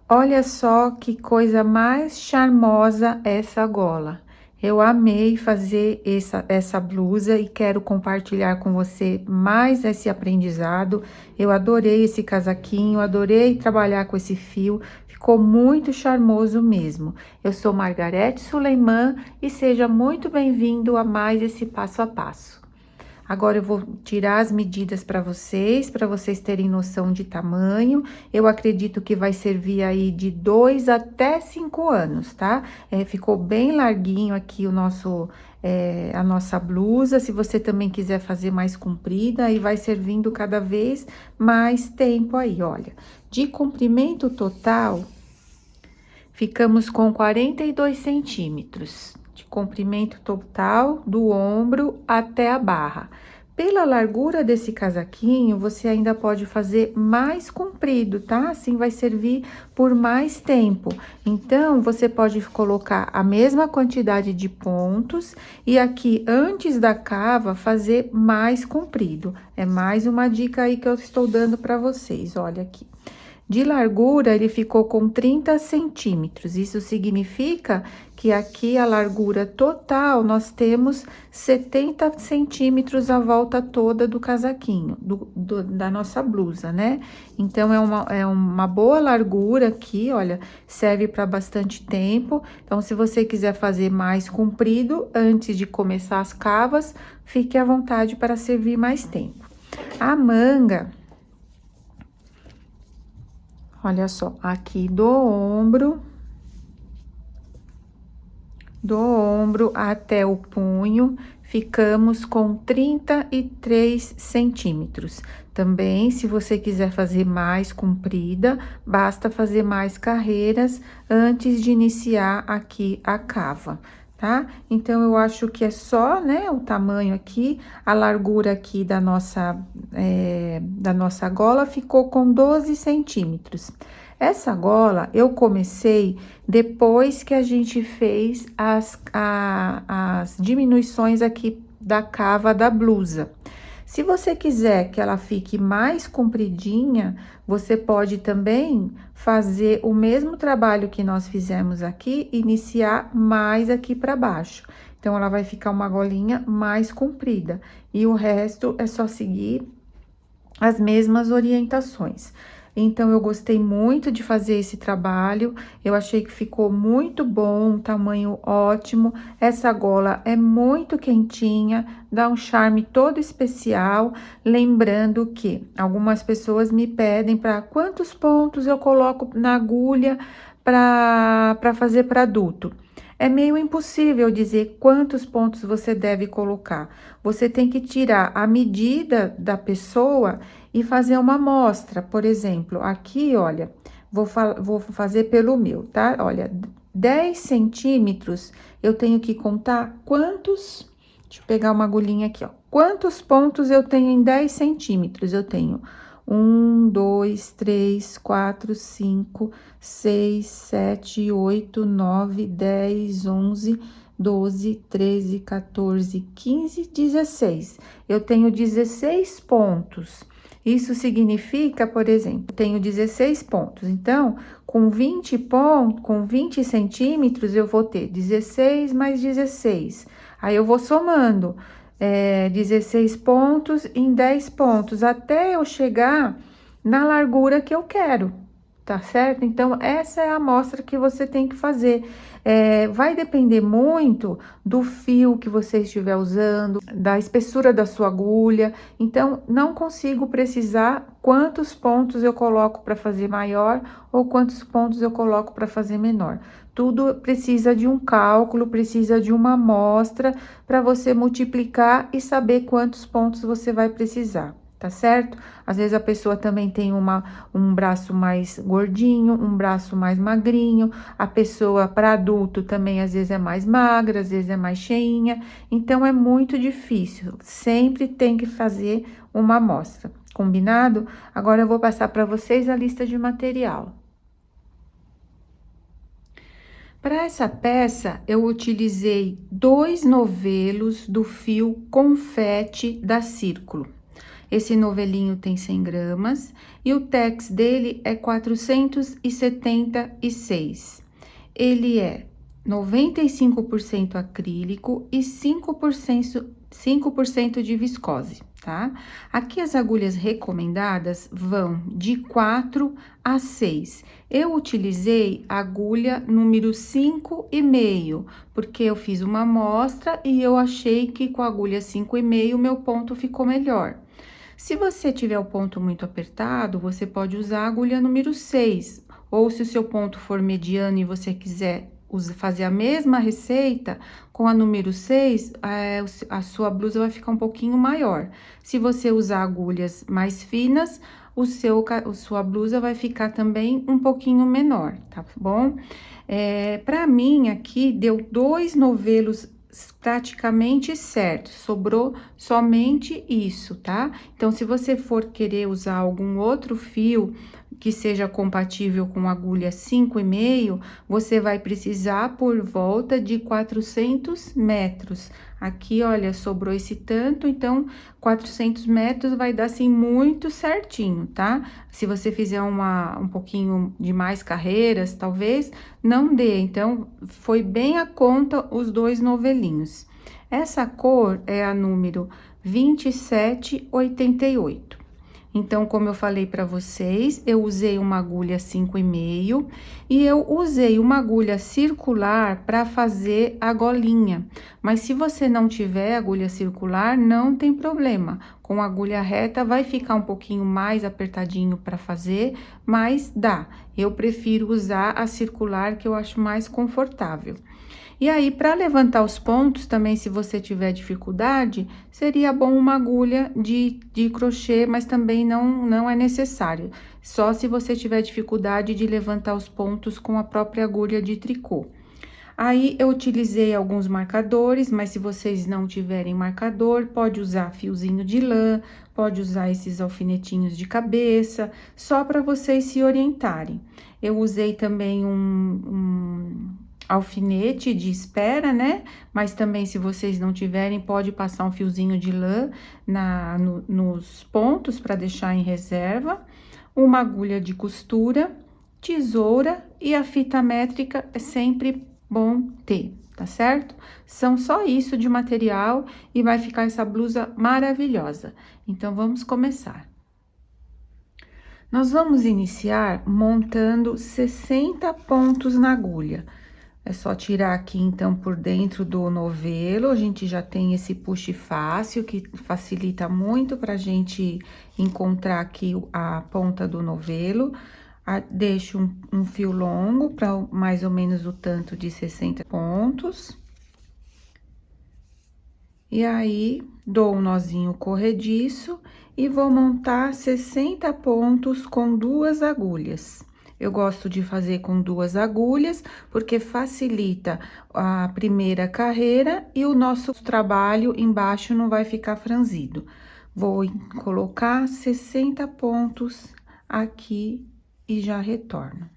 Olha só que coisa mais charmosa essa gola. Eu amei fazer essa blusa e quero compartilhar com você mais esse aprendizado. Eu adorei esse casaquinho, adorei trabalhar com esse fio, ficou muito charmoso mesmo. Eu sou Margarete Suleiman e seja muito bem-vindo a mais esse passo a passo. Agora eu vou tirar as medidas para vocês terem noção de tamanho. Eu acredito que vai servir aí de 2 até 5 anos, tá? Ficou bem larguinho aqui a nossa blusa. Se você também quiser fazer mais comprida, aí vai servindo cada vez mais tempo aí, olha. De comprimento total, ficamos com 42 centímetros de comprimento total do ombro até a barra. Pela largura desse casaquinho, você ainda pode fazer mais comprido, tá? Assim vai servir por mais tempo. Então, você pode colocar a mesma quantidade de pontos e aqui, antes da cava, fazer mais comprido. É mais uma dica aí que eu estou dando para vocês, olha aqui. De largura, ele ficou com 30 centímetros. Isso significa que aqui a largura total nós temos 70 centímetros a volta toda do casaquinho, da nossa blusa, né? Então, é uma boa largura aqui, olha, serve para bastante tempo. Então, se você quiser fazer mais comprido, antes de começar as cavas, fique à vontade para servir mais tempo. A manga. Olha só, aqui do ombro até o punho, ficamos com 33 centímetros. Também, se você quiser fazer mais comprida, basta fazer mais carreiras antes de iniciar aqui a cava, tá? Então, eu acho que é só, né, o tamanho aqui, a largura aqui da nossa gola ficou com 12 centímetros. Essa gola eu comecei depois que a gente fez as diminuições aqui da cava da blusa. Se você quiser que ela fique mais compridinha, você pode também fazer o mesmo trabalho que nós fizemos aqui, iniciar mais aqui para baixo. Então, ela vai ficar uma golinha mais comprida. E o resto é só seguir as mesmas orientações. Então, eu gostei muito de fazer esse trabalho, eu achei que ficou muito bom, um tamanho ótimo. Essa gola é muito quentinha, dá um charme todo especial. Lembrando que algumas pessoas me pedem para quantos pontos eu coloco na agulha para fazer para adulto. É meio impossível dizer quantos pontos você deve colocar. Você tem que tirar a medida da pessoa e fazer uma amostra. Por exemplo, aqui, olha, vou fazer pelo meu, tá? Olha, 10 centímetros, eu tenho que contar quantos... Deixa eu pegar uma agulhinha aqui, ó. Quantos pontos eu tenho em 10 centímetros? Eu tenho 1, 2, 3, 4, 5, 6, 7, 8, 9, 10, 11, 12, 13, 14, 15, 16. Eu tenho 16 pontos. Isso significa, por exemplo, tenho 16 pontos. Então, com 20 pontos, com 20 centímetros, eu vou ter 16 mais 16. Aí, eu vou somando 16 pontos em 10 pontos, até eu chegar na largura que eu quero, tá certo? Então, essa é a amostra que você tem que fazer. Vai depender muito do fio que você estiver usando, da espessura da sua agulha. Então, não consigo precisar quantos pontos eu coloco para fazer maior ou quantos pontos eu coloco para fazer menor. Tudo precisa de um cálculo, precisa de uma amostra para você multiplicar e saber quantos pontos você vai precisar. Tá certo? Às vezes a pessoa também tem um braço mais gordinho, um braço mais magrinho, a pessoa para adulto também às vezes é mais magra, às vezes é mais cheinha, então é muito difícil, sempre tem que fazer uma amostra, combinado? Agora eu vou passar para vocês a lista de material. Para essa peça, eu utilizei 2 novelos do fio confete da Círculo. Esse novelinho tem 100 gramas e o tex dele é 476. Ele é 95% acrílico e 5% de viscose, tá? Aqui as agulhas recomendadas vão de 4 a 6. Eu utilizei a agulha número 5,5, porque eu fiz uma amostra e eu achei que com a agulha 5,5 o meu ponto ficou melhor. Se você tiver o ponto muito apertado, você pode usar a agulha número 6, ou se o seu ponto for mediano e você quiser fazer a mesma receita, com a número 6, a sua blusa vai ficar um pouquinho maior. Se você usar agulhas mais finas, sua blusa vai ficar também um pouquinho menor, tá bom? Pra mim, aqui, deu 2 novelos praticamente certo, sobrou somente isso, tá? Então, se você for querer usar algum outro fio que seja compatível com agulha 5,5, você vai precisar por volta de 400 metros. Aqui, olha, sobrou esse tanto, então 400 metros vai dar assim muito certinho, tá? Se você fizer um pouquinho de mais carreiras, talvez não dê. Então, foi bem a conta os 2 novelinhos. Essa cor é a número 2788. Então, como eu falei para vocês, eu usei uma agulha 5,5 e eu usei uma agulha circular para fazer a golinha. Mas se você não tiver agulha circular, não tem problema. Com agulha reta vai ficar um pouquinho mais apertadinho para fazer, mas dá. Eu prefiro usar a circular, que eu acho mais confortável. E aí, para levantar os pontos, também, se você tiver dificuldade, seria bom uma agulha de crochê, mas também não é necessário. Só se você tiver dificuldade de levantar os pontos com a própria agulha de tricô. Aí, eu utilizei alguns marcadores, mas se vocês não tiverem marcador, pode usar fiozinho de lã, pode usar esses alfinetinhos de cabeça, só para vocês se orientarem. Eu usei também um alfinete de espera, né? Mas também, se vocês não tiverem, pode passar um fiozinho de lã nos pontos para deixar em reserva. Uma agulha de costura, tesoura e a fita métrica é sempre bom ter, tá certo? São só isso de material e vai ficar essa blusa maravilhosa. Então, vamos começar. Nós vamos iniciar montando 60 pontos na agulha. É só tirar aqui, então, por dentro do novelo, a gente já tem esse puxe fácil, que facilita muito pra gente encontrar aqui a ponta do novelo. Deixo um fio longo para mais ou menos o tanto de 60 pontos. E aí, dou um nozinho corrediço e vou montar 60 pontos com 2 agulhas. Eu gosto de fazer com 2 agulhas, porque facilita a primeira carreira e o nosso trabalho embaixo não vai ficar franzido. Vou colocar 60 pontos aqui e já retorno.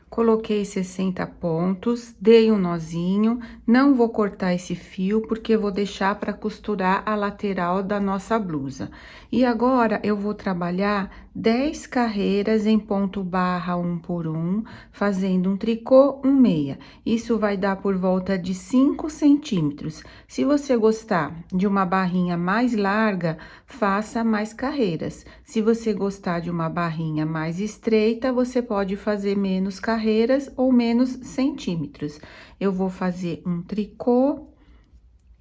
Coloquei 60 pontos, dei um nozinho, não vou cortar esse fio, porque eu vou deixar para costurar a lateral da nossa blusa. E agora, eu vou trabalhar 10 carreiras em ponto barra 1 por 1, fazendo um tricô, um meia. Isso vai dar por volta de 5 centímetros. Se você gostar de uma barrinha mais larga, faça mais carreiras. Se você gostar de uma barrinha mais estreita, você pode fazer menos carreiras ou menos centímetros. Eu vou fazer um tricô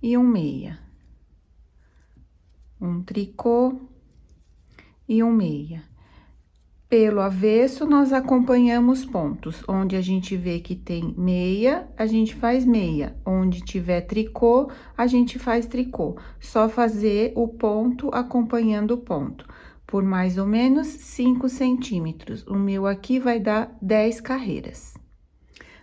e um meia. Um tricô e um meia. Pelo avesso, nós acompanhamos pontos. Onde a gente vê que tem meia, a gente faz meia. Onde tiver tricô, a gente faz tricô. Só fazer o ponto acompanhando o ponto. Por mais ou menos 5 centímetros. O meu aqui vai dar 10 carreiras.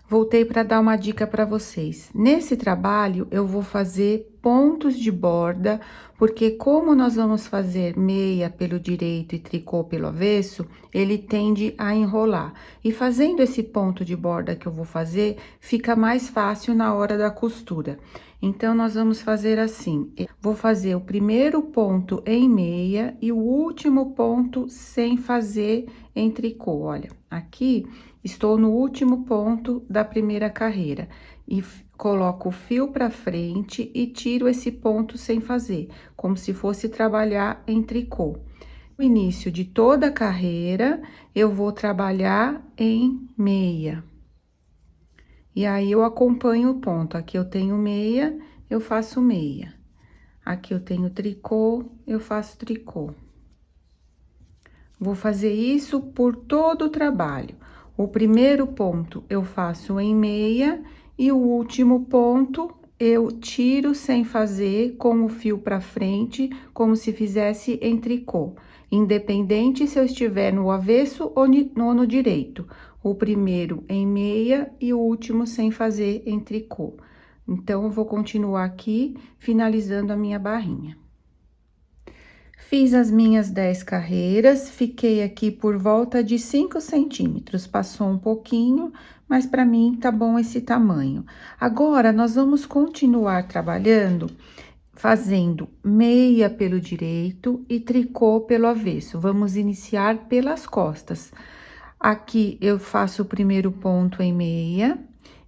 Voltei para dar uma dica para vocês. Nesse trabalho, eu vou fazer pontos de borda, porque como nós vamos fazer meia pelo direito e tricô pelo avesso, ele tende a enrolar. E fazendo esse ponto de borda que eu vou fazer, fica mais fácil na hora da costura. Então, nós vamos fazer assim: eu vou fazer o primeiro ponto em meia e o último ponto sem fazer em tricô. Olha, aqui estou no último ponto da primeira carreira e coloco o fio para frente e tiro esse ponto sem fazer, como se fosse trabalhar em tricô. No início de toda a carreira, eu vou trabalhar em meia. E aí, eu acompanho o ponto. Aqui eu tenho meia, eu faço meia. Aqui eu tenho tricô, eu faço tricô. Vou fazer isso por todo o trabalho. O primeiro ponto eu faço em meia e o último ponto eu tiro sem fazer com o fio para frente, como se fizesse em tricô. Independente se eu estiver no avesso ou no direito. O primeiro em meia e o último sem fazer em tricô. Então, eu vou continuar aqui, finalizando a minha barrinha. Fiz as minhas 10 carreiras, fiquei aqui por volta de 5 centímetros, passou um pouquinho, mas para mim tá bom esse tamanho. Agora, nós vamos continuar trabalhando, fazendo meia pelo direito e tricô pelo avesso. Vamos iniciar pelas costas. Aqui, eu faço o primeiro ponto em meia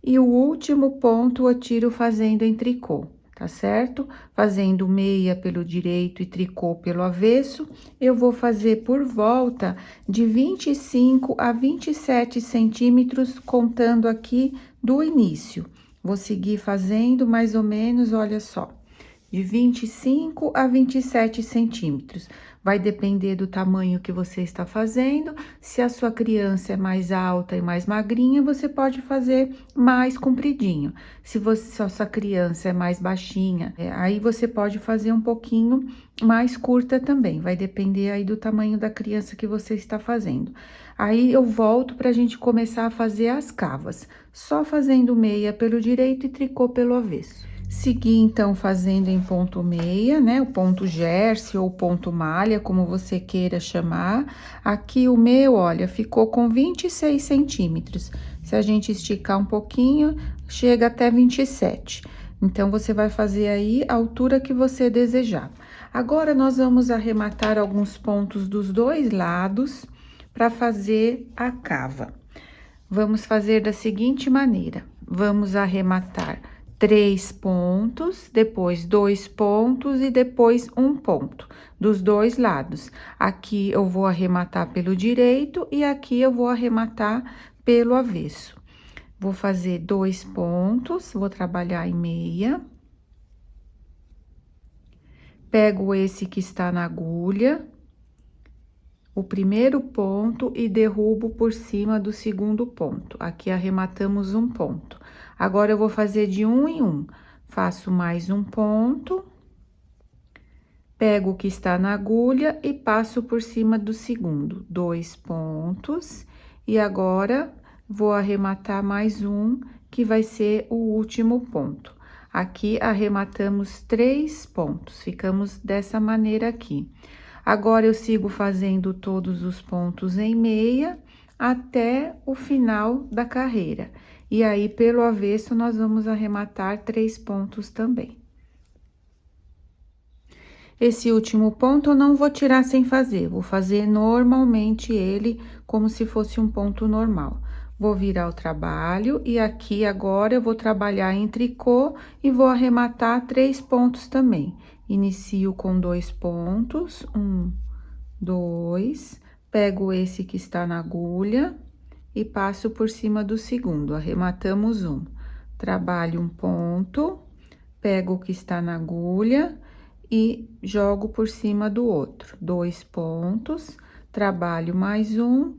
e o último ponto eu tiro fazendo em tricô. Tá certo? Fazendo meia pelo direito e tricô pelo avesso, eu vou fazer por volta de 25 a 27 centímetros, contando aqui do início. Vou seguir fazendo mais ou menos, olha só, de 25 a 27 centímetros. Vai depender do tamanho que você está fazendo. Se a sua criança é mais alta e mais magrinha, você pode fazer mais compridinho. Se a sua criança é mais baixinha, aí você pode fazer um pouquinho mais curta também. Vai depender aí do tamanho da criança que você está fazendo. Aí, eu volto para a gente começar a fazer as cavas. Só fazendo meia pelo direito e tricô pelo avesso. Segui, então, fazendo em ponto meia, né? O ponto gerce ou ponto malha, como você queira chamar. Aqui, o meu, olha, ficou com 26 centímetros. Se a gente esticar um pouquinho, chega até 27. Então, você vai fazer aí a altura que você desejar. Agora, nós vamos arrematar alguns pontos dos dois lados para fazer a cava. Vamos fazer da seguinte maneira: vamos arrematar 3 pontos, depois 2 pontos e depois um ponto, dos dois lados. Aqui eu vou arrematar pelo direito e aqui eu vou arrematar pelo avesso. Vou fazer 2 pontos, vou trabalhar em meia. Pego esse que está na agulha, o primeiro ponto e derrubo por cima do segundo ponto. Aqui arrematamos um ponto. Agora, eu vou fazer de um em um. Faço mais um ponto, pego o que está na agulha e passo por cima do segundo. 2 pontos. E agora, vou arrematar mais um, que vai ser o último ponto. Aqui, arrematamos 3 pontos. Ficamos dessa maneira aqui. Agora, eu sigo fazendo todos os pontos em meia até o final da carreira. E aí, pelo avesso, nós vamos arrematar 3 pontos também. Esse último ponto eu não vou tirar sem fazer, vou fazer normalmente ele como se fosse um ponto normal. Vou virar o trabalho e aqui agora eu vou trabalhar em tricô e vou arrematar 3 pontos também. Inicio com 2 pontos, 1, 2, pego esse que está na agulha e passo por cima do segundo, arrematamos um. Trabalho um ponto, pego o que está na agulha e jogo por cima do outro. 2 pontos, trabalho mais um,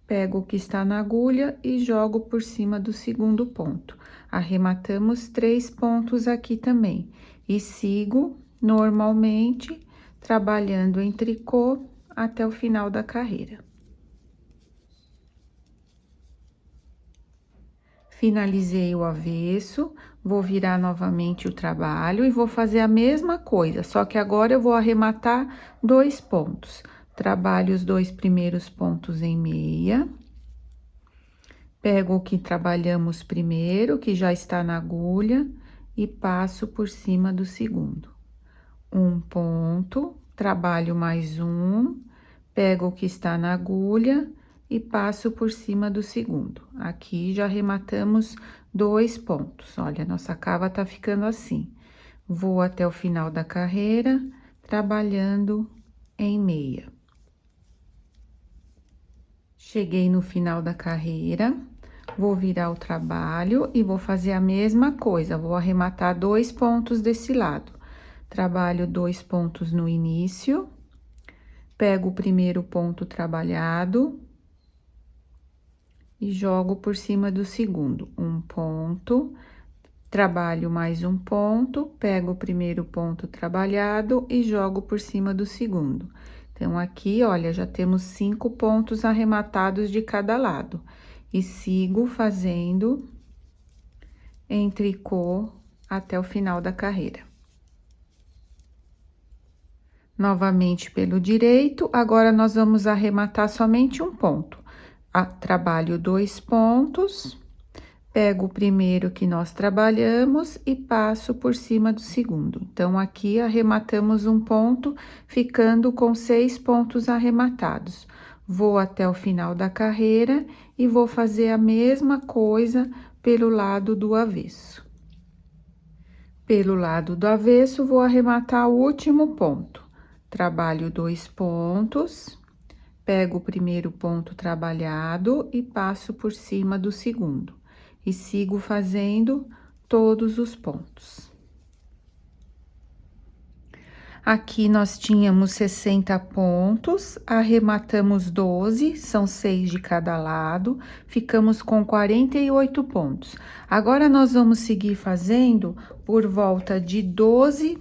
pego o que está na agulha e jogo por cima do segundo ponto. Arrematamos 3 pontos aqui também. E sigo normalmente trabalhando em tricô até o final da carreira. Finalizei o avesso, vou virar novamente o trabalho e vou fazer a mesma coisa, só que agora eu vou arrematar 2 pontos. Trabalho os 2 primeiros pontos em meia. Pego o que trabalhamos primeiro, que já está na agulha, e passo por cima do segundo. Um ponto, trabalho mais um, pego o que está na agulha e passo por cima do segundo. Aqui já arrematamos 2 pontos. Olha, nossa cava tá ficando assim. Vou até o final da carreira, trabalhando em meia. Cheguei no final da carreira, vou virar o trabalho e vou fazer a mesma coisa. Vou arrematar 2 pontos desse lado. Trabalho 2 pontos no início, pego o primeiro ponto trabalhado e jogo por cima do segundo. Um ponto, trabalho mais um ponto, pego o primeiro ponto trabalhado e jogo por cima do segundo. Então, aqui, olha, já temos 5 pontos arrematados de cada lado. E sigo fazendo em tricô até o final da carreira. Novamente pelo direito, agora nós vamos arrematar somente um ponto. Trabalho 2 pontos, pego o primeiro que nós trabalhamos e passo por cima do segundo. Então, aqui arrematamos um ponto, ficando com 6 pontos arrematados. Vou até o final da carreira e vou fazer a mesma coisa pelo lado do avesso. Pelo lado do avesso, vou arrematar o último ponto. Trabalho 2 pontos, pego o primeiro ponto trabalhado e passo por cima do segundo. E sigo fazendo todos os pontos. Aqui nós tínhamos 60 pontos, arrematamos 12, são 6 de cada lado, ficamos com 48 pontos. Agora, nós vamos seguir fazendo por volta de 12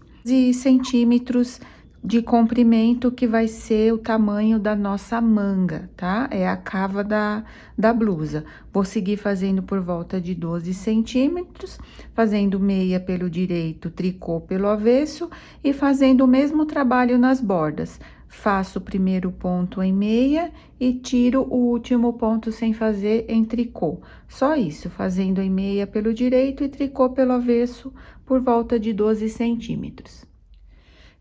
centímetros de comprimento, que vai ser o tamanho da nossa manga, tá? É a cava da blusa. Vou seguir fazendo por volta de 12 centímetros, fazendo meia pelo direito, tricô pelo avesso e fazendo o mesmo trabalho nas bordas. Faço o primeiro ponto em meia e tiro o último ponto sem fazer em tricô. Só isso, fazendo em meia pelo direito e tricô pelo avesso por volta de 12 centímetros.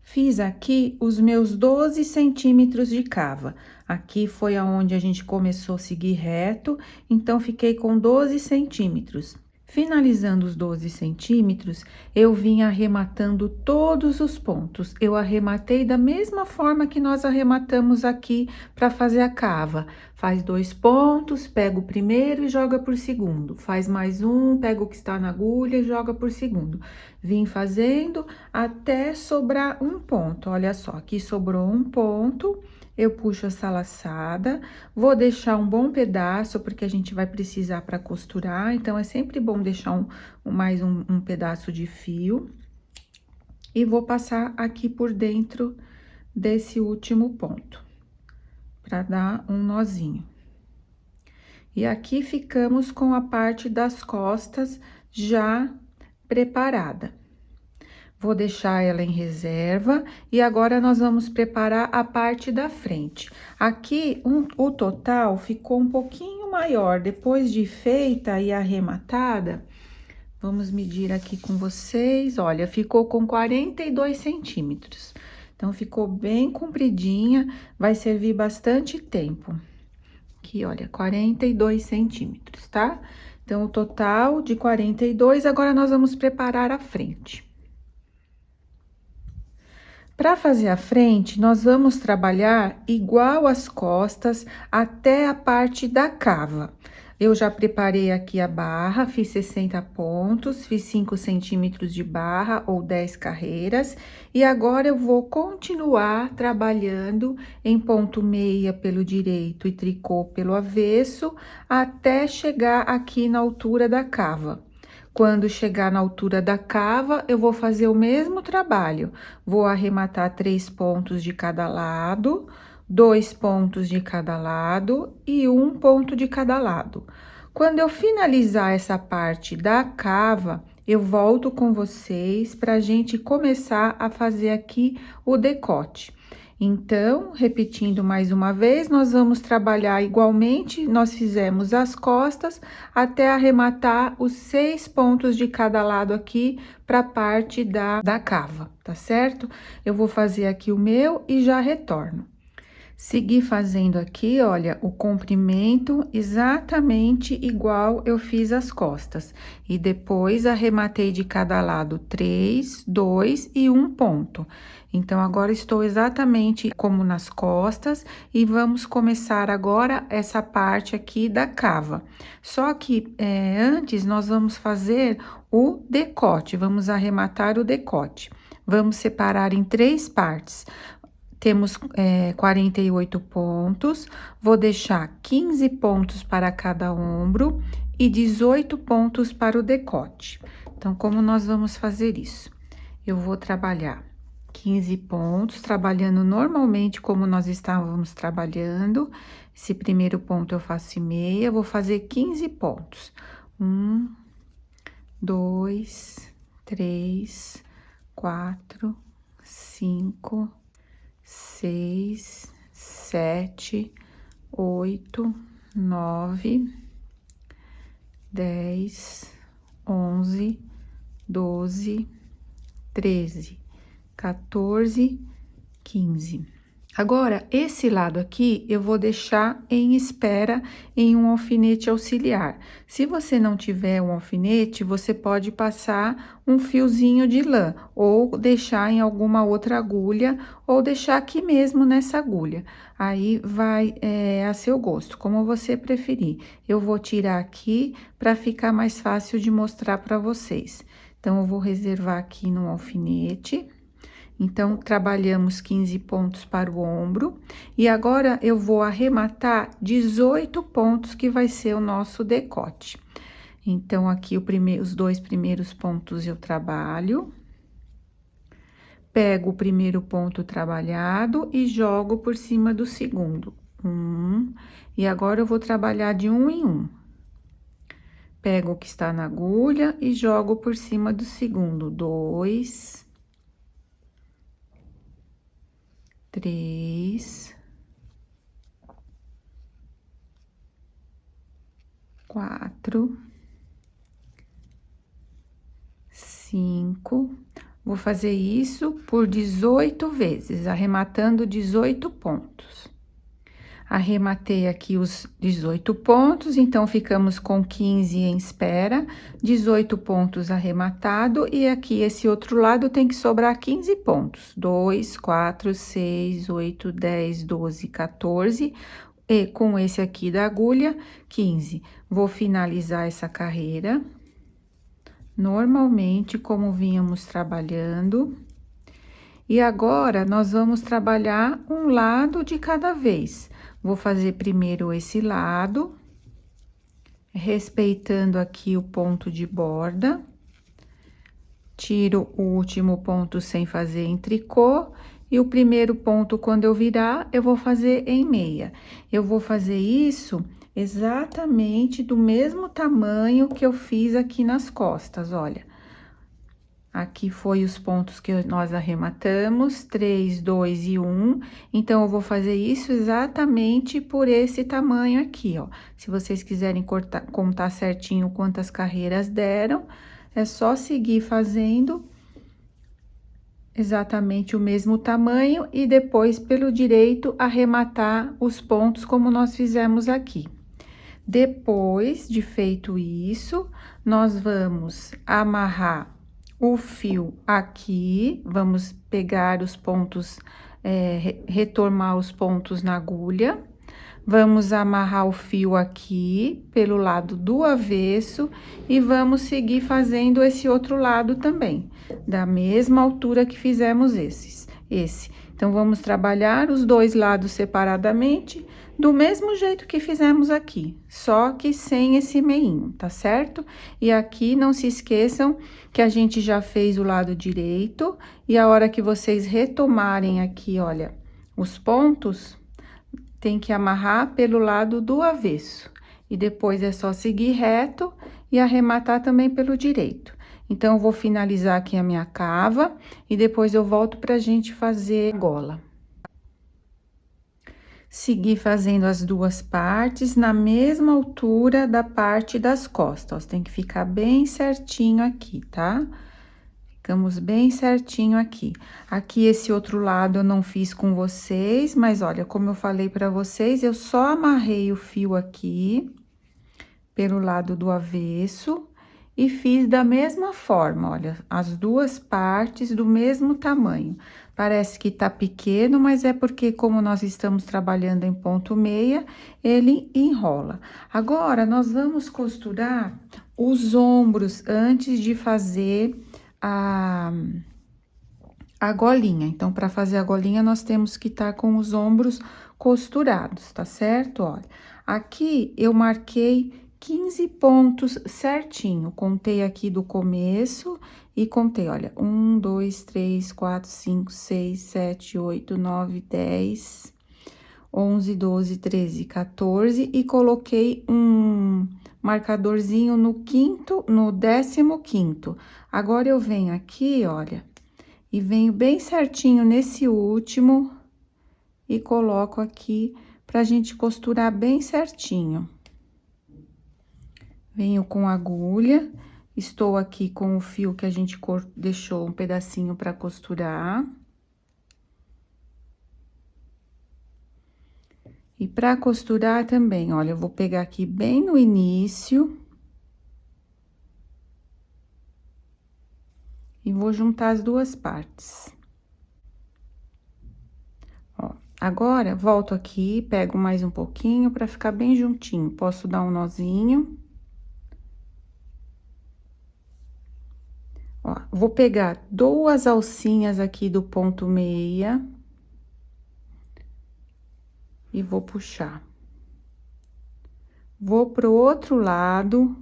Fiz aqui os meus 12 centímetros de cava. Aqui foi aonde a gente começou a seguir reto, então fiquei com 12 centímetros. Finalizando os 12 centímetros, eu vim arrematando todos os pontos. Eu arrematei da mesma forma que nós arrematamos aqui para fazer a cava. Faz 2 pontos, pega o primeiro e joga por segundo. Faz mais um, pega o que está na agulha e joga por segundo. Vim fazendo até sobrar um ponto. Olha só, aqui sobrou um ponto. Eu puxo essa laçada, vou deixar um bom pedaço, porque a gente vai precisar para costurar, então, é sempre bom deixar mais um pedaço de fio. E vou passar aqui por dentro desse último ponto, para dar um nozinho. E aqui ficamos com a parte das costas já preparada. Vou deixar ela em reserva e agora nós vamos preparar a parte da frente. Aqui, o total ficou um pouquinho maior, depois de feita e arrematada, vamos medir aqui com vocês, olha, ficou com 42 centímetros. Então, ficou bem compridinha, vai servir bastante tempo. Aqui, olha, 42 centímetros, tá? Então, o total de 42, agora nós vamos preparar a frente. Para fazer a frente, nós vamos trabalhar igual as costas até a parte da cava. Eu já preparei aqui a barra, fiz 60 pontos, fiz 5 centímetros de barra ou 10 carreiras. E agora eu vou continuar trabalhando em ponto meia pelo direito e tricô pelo avesso, até chegar aqui na altura da cava. Quando chegar na altura da cava, eu vou fazer o mesmo trabalho. Vou arrematar 3 pontos de cada lado, 2 pontos de cada lado e 1 ponto de cada lado. Quando eu finalizar essa parte da cava, eu volto com vocês para a gente começar a fazer aqui o decote. Então, repetindo mais uma vez, nós vamos trabalhar igualmente, nós fizemos as costas até arrematar os 6 pontos de cada lado aqui para a parte da cava, tá certo? Eu vou fazer aqui o meu e já retorno. Segui fazendo aqui, olha, o comprimento exatamente igual eu fiz as costas. E depois arrematei de cada lado 3, 2 e 1 ponto. Então, agora estou exatamente como nas costas e vamos começar agora essa parte aqui da cava. Só que antes nós vamos fazer o decote, vamos arrematar o decote. Vamos separar em 3 partes. Temos 48 pontos, vou deixar 15 pontos para cada ombro e 18 pontos para o decote. Então, como nós vamos fazer isso? Eu vou trabalhar 15 pontos, trabalhando normalmente como nós estávamos trabalhando. Esse primeiro ponto eu faço meia, vou fazer 15 pontos. 1, 2, 3, 4, 5, 6, 7, 8, 9, 10, 11, 12, 13, 14, 15. Agora, esse lado aqui, eu vou deixar em espera em um alfinete auxiliar. Se você não tiver um alfinete, você pode passar um fiozinho de lã, ou deixar em alguma outra agulha, ou deixar aqui mesmo nessa agulha. Aí, vai a seu gosto, como você preferir. Eu vou tirar aqui para ficar mais fácil de mostrar para vocês. Então, eu vou reservar aqui no alfinete. Então, trabalhamos 15 pontos para o ombro. E agora, eu vou arrematar 18 pontos, que vai ser o nosso decote. Então, aqui, os 2 primeiros pontos eu trabalho. Pego o primeiro ponto trabalhado e jogo por cima do segundo. E agora, eu vou trabalhar de 1 em 1. Pego o que está na agulha e jogo por cima do segundo. 2... 3, 4, 5. Vou fazer isso por 18 vezes, arrematando 18 pontos. Arrematei aqui os 18 pontos, então ficamos com 15 em espera, 18 pontos arrematado, e aqui esse outro lado tem que sobrar 15 pontos. 2, 4, 6, 8, 10, 12, 14, e com esse aqui da agulha, 15. Vou finalizar essa carreira, normalmente como vínhamos trabalhando. E agora, nós vamos trabalhar um lado de cada vez. Vou fazer primeiro esse lado, respeitando aqui o ponto de borda. Tiro o último ponto sem fazer em tricô. E o primeiro ponto, quando eu virar, eu vou fazer em meia. Eu vou fazer isso exatamente do mesmo tamanho que eu fiz aqui nas costas, olha. Aqui foi os pontos que nós arrematamos, 3, 2 e 1. Então, eu vou fazer isso exatamente por esse tamanho aqui, ó. Se vocês quiserem contar certinho quantas carreiras deram, é só seguir fazendo exatamente o mesmo tamanho e depois, pelo direito, arrematar os pontos como nós fizemos aqui. Depois de feito isso, nós vamos amarrar o fio aqui, vamos pegar os pontos, retomar os pontos na agulha. Vamos amarrar o fio aqui, pelo lado do avesso, e vamos seguir fazendo esse outro lado também, da mesma altura que fizemos esse. Então, vamos trabalhar os dois lados separadamente, do mesmo jeito que fizemos aqui, só que sem esse meinho, tá certo? E aqui, não se esqueçam que a gente já fez o lado direito, e a hora que vocês retomarem aqui, olha, os pontos, tem que amarrar pelo lado do avesso. E depois é só seguir reto e arrematar também pelo direito. Então, eu vou finalizar aqui a minha cava e depois eu volto pra gente fazer a gola. Seguir fazendo as duas partes na mesma altura da parte das costas, ó, tem que ficar bem certinho aqui, tá? Ficamos bem certinho aqui. Aqui, esse outro lado eu não fiz com vocês, mas olha, como eu falei pra vocês, eu só amarrei o fio aqui, pelo lado do avesso, e fiz da mesma forma, olha, as duas partes do mesmo tamanho. Parece que tá pequeno, mas é porque como nós estamos trabalhando em ponto meia, ele enrola. Agora, nós vamos costurar os ombros antes de fazer a golinha. Então, para fazer a golinha, nós temos que estar com os ombros costurados, tá certo? Olha, aqui eu marquei 15 pontos certinho. Contei aqui do começo e contei, olha, 1, 2, 3, 4, 5, 6, 7, 8, 9, 10, 11, 12, 13, 14 e coloquei um marcadorzinho no 15º. Agora, eu venho aqui, olha, e venho bem certinho nesse último e coloco aqui pra gente costurar bem certinho. Venho com agulha, estou aqui com o fio que a gente deixou um pedacinho pra costurar. E pra costurar também, olha, eu vou pegar aqui bem no início. E vou juntar as duas partes. Ó, agora, volto aqui, pego mais um pouquinho pra ficar bem juntinho. Posso dar um nozinho. Ó, vou pegar duas alcinhas aqui do ponto meia. E vou puxar. Vou pro outro lado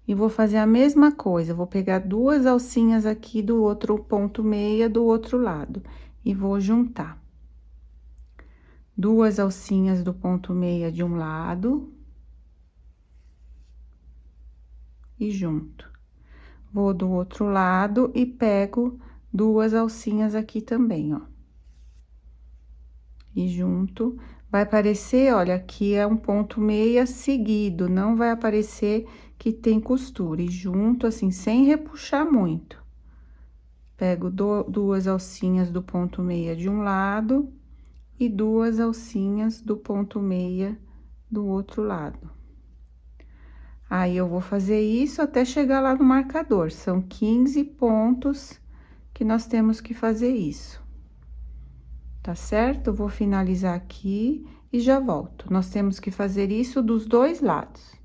e vou fazer a mesma coisa. Vou pegar duas alcinhas aqui do outro ponto meia do outro lado e vou juntar. Duas alcinhas do ponto meia de um lado. E junto. Vou do outro lado e pego duas alcinhas aqui também, ó. E junto. Vai aparecer, olha, aqui é um ponto meia seguido, não vai aparecer que tem costura. E junto, assim, sem repuxar muito. Pego duas alcinhas do ponto meia de um lado e duas alcinhas do ponto meia do outro lado. Aí, eu vou fazer isso até chegar lá no marcador. São 15 pontos que nós temos que fazer isso. Tá certo? Eu vou finalizar aqui e já volto. Nós temos que fazer isso dos dois lados.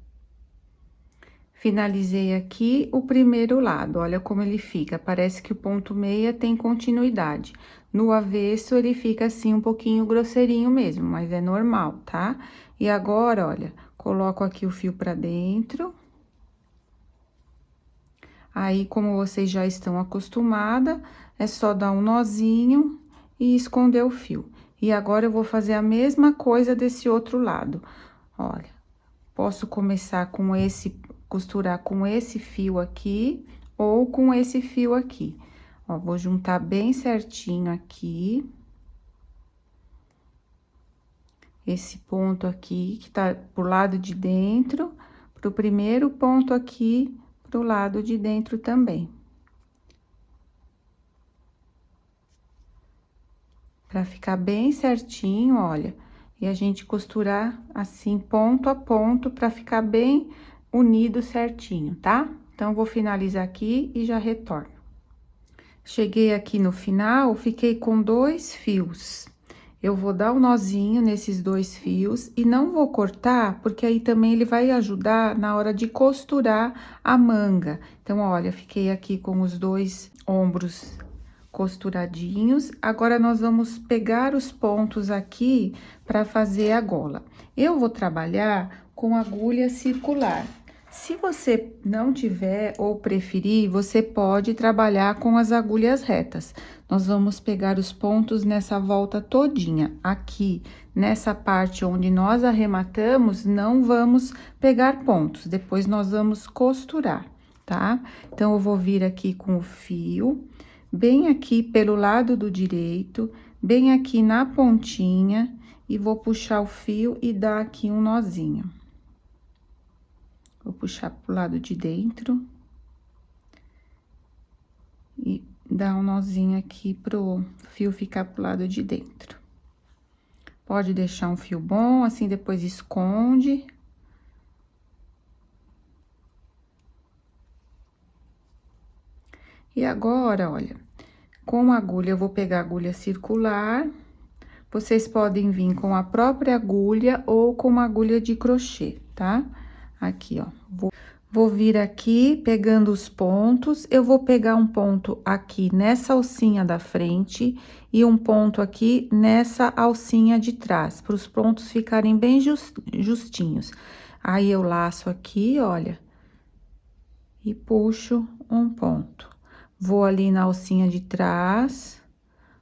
Finalizei aqui o primeiro lado, olha como ele fica. Parece que o ponto meia tem continuidade. No avesso, ele fica assim um pouquinho grosseirinho mesmo, mas é normal, tá? E agora, olha, coloco aqui o fio pra dentro. Aí, como vocês já estão acostumadas, é só dar um nozinho e esconder o fio. E agora, eu vou fazer a mesma coisa desse outro lado. Olha, posso começar com costurar com esse fio aqui, ou com esse fio aqui. Ó, vou juntar bem certinho aqui. Esse ponto aqui, que tá pro lado de dentro, pro primeiro ponto aqui, pro lado de dentro também. Pra ficar bem certinho, olha, e a gente costurar assim, ponto a ponto, pra ficar bem unido certinho, tá? Então, vou finalizar aqui e já retorno. Cheguei aqui no final, fiquei com 2 fios. Eu vou dar um nozinho nesses 2 fios e não vou cortar, porque aí também ele vai ajudar na hora de costurar a manga. Então, olha, fiquei aqui com os 2 ombros costuradinhos. Agora, nós vamos pegar os pontos aqui para fazer a gola. Eu vou trabalhar com agulha circular. Se você não tiver ou preferir, você pode trabalhar com as agulhas retas. Nós vamos pegar os pontos nessa volta todinha. Aqui, nessa parte onde nós arrematamos, não vamos pegar pontos. Depois, nós vamos costurar, tá? Então, eu vou vir aqui com o fio, bem aqui pelo lado do direito, bem aqui na pontinha, e vou puxar o fio e dar aqui um nozinho. Vou puxar pro lado de dentro. E dar um nozinho aqui pro fio ficar pro lado de dentro. Pode deixar um fio bom, assim depois esconde. E agora, olha, com a agulha, eu vou pegar a agulha circular. Vocês podem vir com a própria agulha ou com uma agulha de crochê, tá? Aqui, ó. Vou vir aqui pegando os pontos, eu vou pegar um ponto aqui nessa alcinha da frente e um ponto aqui nessa alcinha de trás, para os pontos ficarem bem justinhos. Aí, eu laço aqui, olha, e puxo um ponto. Vou ali na alcinha de trás,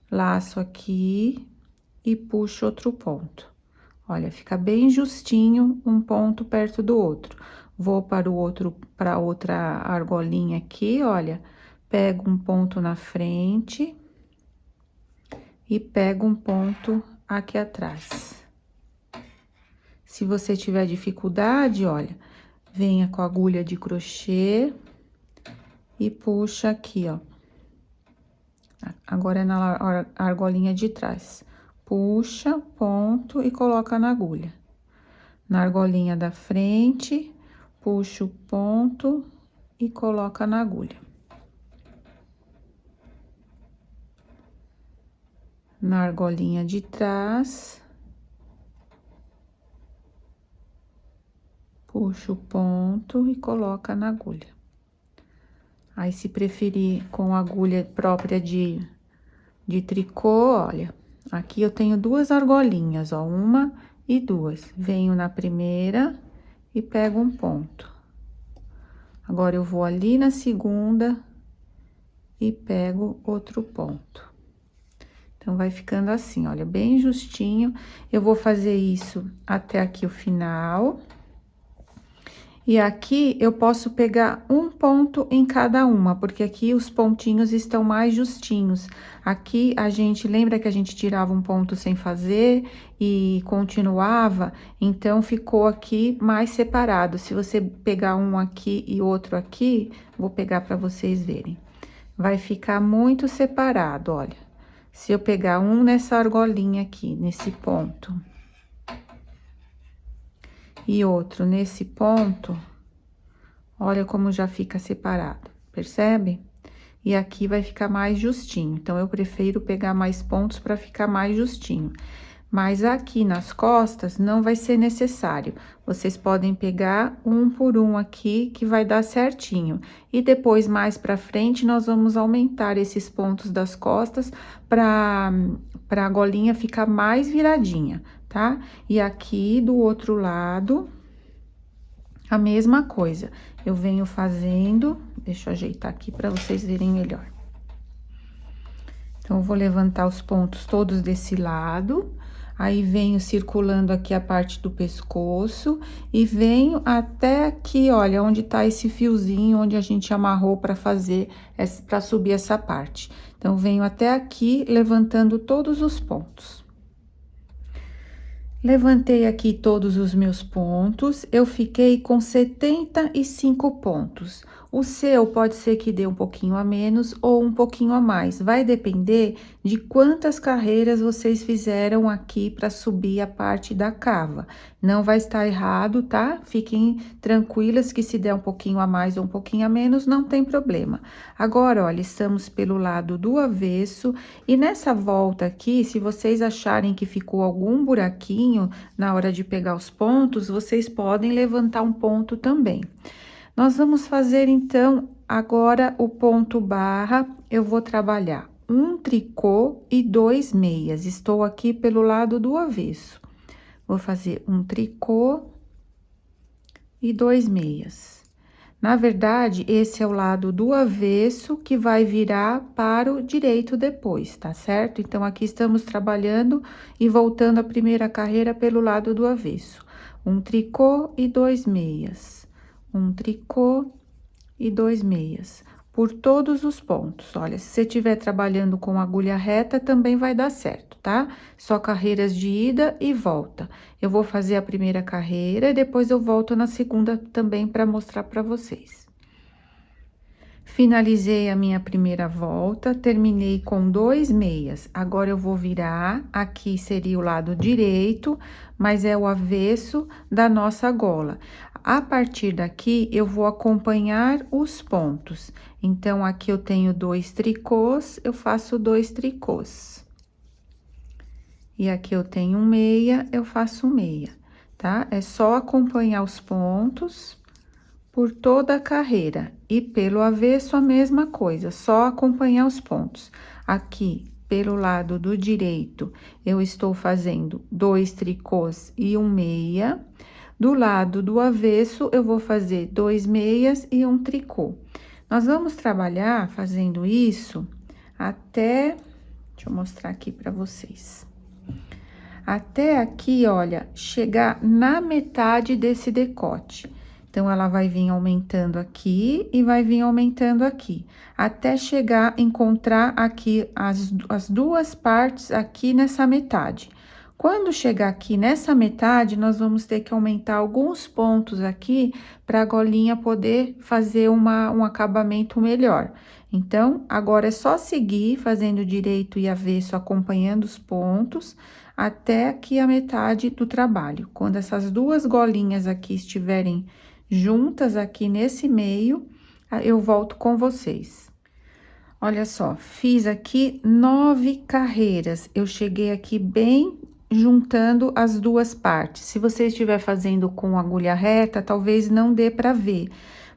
laço aqui e puxo outro ponto. Olha, fica bem justinho um ponto perto do outro. Vou para outra argolinha aqui, olha, pego um ponto na frente e pego um ponto aqui atrás. Se você tiver dificuldade, olha, venha com a agulha de crochê e puxa aqui, ó. Agora é na argolinha de trás. Puxa, ponto e coloca na agulha. Na argolinha da frente, puxa o ponto e coloca na agulha. Na argolinha de trás, puxa o ponto e coloca na agulha. Aí, se preferir com agulha própria de tricô, olha, aqui eu tenho duas argolinhas, ó, uma e duas. Venho na primeira e pego um ponto. Agora, eu vou ali na segunda e pego outro ponto. Então, vai ficando assim, olha, bem justinho. Eu vou fazer isso até aqui o final. E aqui, eu posso pegar um ponto em cada uma, porque aqui os pontinhos estão mais justinhos. Aqui, lembra que a gente tirava um ponto sem fazer e continuava? Então, ficou aqui mais separado. Se você pegar um aqui e outro aqui, vou pegar para vocês verem. Vai ficar muito separado, olha. Se eu pegar um nessa argolinha aqui, nesse ponto, e outro nesse ponto, olha como já fica separado, percebe? E aqui vai ficar mais justinho, então, eu prefiro pegar mais pontos para ficar mais justinho. Mas aqui nas costas não vai ser necessário. Vocês podem pegar um por um aqui, que vai dar certinho. E depois, mais pra frente, nós vamos aumentar esses pontos das costas pra a golinha ficar mais viradinha, tá? E aqui do outro lado, a mesma coisa. Eu venho fazendo, deixa eu ajeitar aqui pra vocês verem melhor. Então, eu vou levantar os pontos todos desse lado. Aí, venho circulando aqui a parte do pescoço e venho até aqui, olha, onde tá esse fiozinho, onde a gente amarrou pra pra subir essa parte. Então, venho até aqui, levantando todos os pontos. Levantei aqui todos os meus pontos, eu fiquei com 75 pontos. O seu pode ser que dê um pouquinho a menos ou um pouquinho a mais, vai depender de quantas carreiras vocês fizeram aqui para subir a parte da cava. Não vai estar errado, tá? Fiquem tranquilas que se der um pouquinho a mais ou um pouquinho a menos, não tem problema. Agora, olha, estamos pelo lado do avesso e nessa volta aqui, se vocês acharem que ficou algum buraquinho na hora de pegar os pontos, vocês podem levantar um ponto também. Nós vamos fazer, então, agora o ponto barra, eu vou trabalhar um tricô e 2 meias. Estou aqui pelo lado do avesso. Vou fazer um tricô e 2 meias. Na verdade, esse é o lado do avesso que vai virar para o direito depois, tá certo? Então, aqui estamos trabalhando e voltando a primeira carreira pelo lado do avesso. Um tricô e 2 meias. Um tricô e 2 meias. Por todos os pontos. Olha, se você estiver trabalhando com agulha reta, também vai dar certo, tá? Só carreiras de ida e volta. Eu vou fazer a primeira carreira e depois eu volto na segunda também para mostrar para vocês. Finalizei a minha primeira volta, terminei com 2 meias. Agora, eu vou virar, aqui seria o lado direito, mas é o avesso da nossa gola. A partir daqui, eu vou acompanhar os pontos. Então, aqui eu tenho 2 tricôs, eu faço 2 tricôs. E aqui eu tenho meia, eu faço meia, tá? É só acompanhar os pontos por toda a carreira. E pelo avesso, a mesma coisa, só acompanhar os pontos. Aqui, pelo lado do direito, eu estou fazendo 2 tricôs e 1 meia. Do lado do avesso, eu vou fazer 2 meias e 1 tricô. Nós vamos trabalhar fazendo isso até... Deixa eu mostrar aqui para vocês. Até aqui, olha, chegar na metade desse decote. Então, ela vai vir aumentando aqui e vai vir aumentando aqui, até chegar, encontrar aqui as duas partes aqui nessa metade. Quando chegar aqui nessa metade, nós vamos ter que aumentar alguns pontos aqui para a golinha poder fazer um acabamento melhor. Então, agora é só seguir fazendo direito e avesso, acompanhando os pontos, até aqui a metade do trabalho. Quando essas duas golinhas aqui estiverem juntas aqui nesse meio, eu volto com vocês. Olha só, fiz aqui 9 carreiras. Eu cheguei aqui bem juntando as duas partes. Se você estiver fazendo com agulha reta, talvez não dê para ver.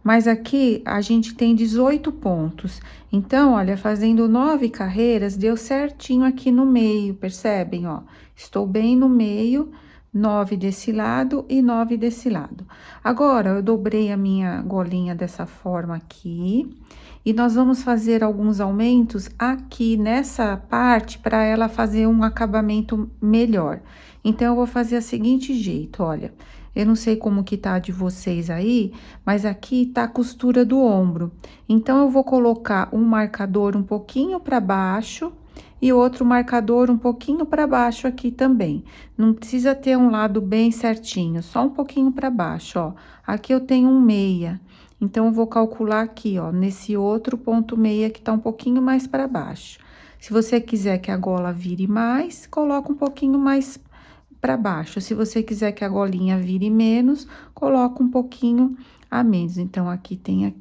Mas aqui a gente tem 18 pontos. Então, olha, fazendo 9 carreiras, deu certinho aqui no meio, percebem, ó? Estou bem no meio, 9 desse lado e 9 desse lado. Agora, eu dobrei a minha golinha dessa forma aqui. E nós vamos fazer alguns aumentos aqui nessa parte para ela fazer um acabamento melhor. Então, eu vou fazer o seguinte jeito, olha. Eu não sei como que tá de vocês aí, mas aqui tá a costura do ombro. Então, eu vou colocar um marcador um pouquinho para baixo e outro marcador um pouquinho para baixo aqui também. Não precisa ter um lado bem certinho, só um pouquinho para baixo, ó. Aqui eu tenho um meia. Então, eu vou calcular aqui, ó, nesse outro ponto meia que tá um pouquinho mais para baixo. Se você quiser que a gola vire mais, coloca um pouquinho mais para baixo. Se você quiser que a golinha vire menos, coloca um pouquinho a menos. Então, aqui tem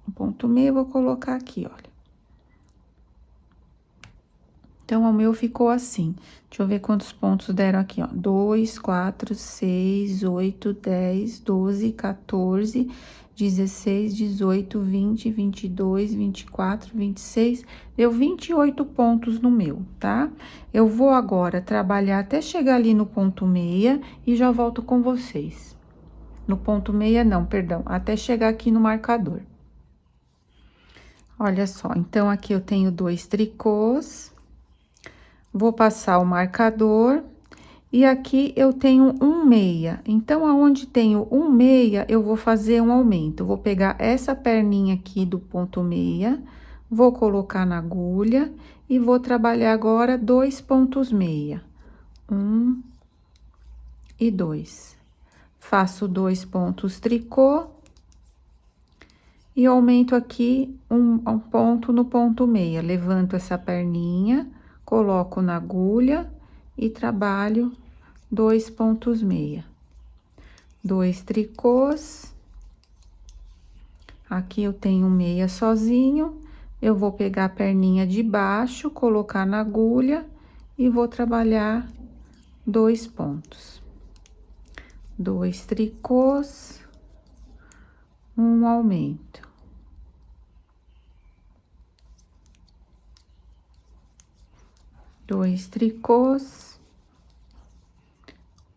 um ponto meio, vou colocar aqui, olha. Então, o meu ficou assim. Deixa eu ver quantos pontos deram aqui, ó. 2, 4, 6, 8, 10, 12, 14, 16, 18, 20, 22, 24, 26. Deu 28 pontos no meu, tá? Eu vou agora trabalhar até chegar ali no ponto meia e já volto com vocês. No ponto meia, não, perdão, até chegar aqui no marcador. Olha só, então, aqui eu tenho 2 tricôs. Vou passar o marcador e aqui eu tenho um meia. Então, aonde tenho um meia, eu vou fazer um aumento. Vou pegar essa perninha aqui do ponto meia, vou colocar na agulha e vou trabalhar agora 2 pontos meia. 1 e 2. Faço 2 pontos tricô e aumento aqui um ponto no ponto meia. Levanto essa perninha, coloco na agulha e trabalho 2 pontos meia. 2 tricôs. Aqui eu tenho meia sozinho, eu vou pegar a perninha de baixo, colocar na agulha e vou trabalhar 2 pontos. 2 tricôs, um aumento. Dois tricôs,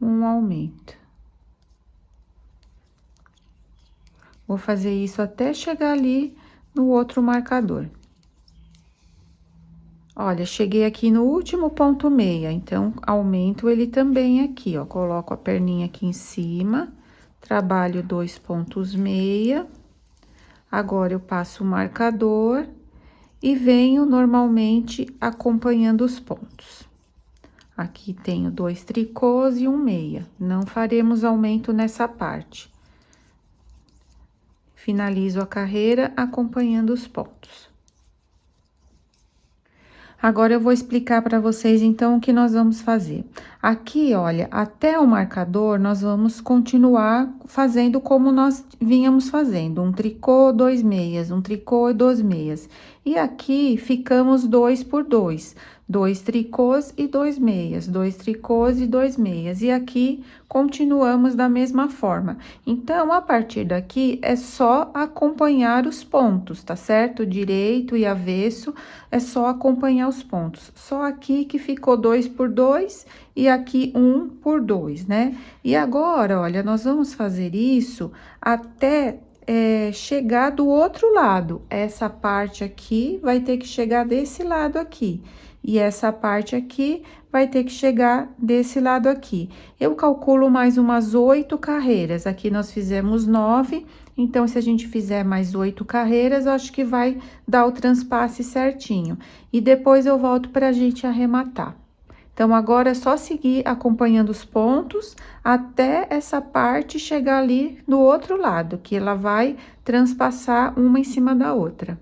um aumento. Vou fazer isso até chegar ali no outro marcador. Olha, cheguei aqui no último ponto meia, então, aumento ele também aqui, ó. Coloco a perninha aqui em cima, trabalho 2 pontos meia. Agora, eu passo o marcador e venho normalmente acompanhando os pontos. Aqui tenho 2 tricôs e um meia, não faremos aumento nessa parte. Finalizo a carreira acompanhando os pontos. Agora, eu vou explicar para vocês, então, o que nós vamos fazer. Aqui, olha, até o marcador, nós vamos continuar fazendo como nós vínhamos fazendo. Um tricô, 2 meias, um tricô e 2 meias. E aqui, ficamos 2 por 2. 2 tricôs e 2 meias, 2 tricôs e 2 meias. E aqui, continuamos da mesma forma. Então, a partir daqui, é só acompanhar os pontos, tá certo? Direito e avesso, é só acompanhar os pontos. Só aqui que ficou 2 por 2 e aqui 1 por 2, né? E agora, olha, nós vamos fazer isso até chegar do outro lado. Essa parte aqui vai ter que chegar desse lado aqui. E essa parte aqui vai ter que chegar desse lado aqui. Eu calculo mais umas 8 carreiras. Aqui nós fizemos 9, então, se a gente fizer mais 8 carreiras, eu acho que vai dar o transpasse certinho. E depois eu volto pra gente arrematar. Então, agora é só seguir acompanhando os pontos até essa parte chegar ali no outro lado, que ela vai transpassar uma em cima da outra.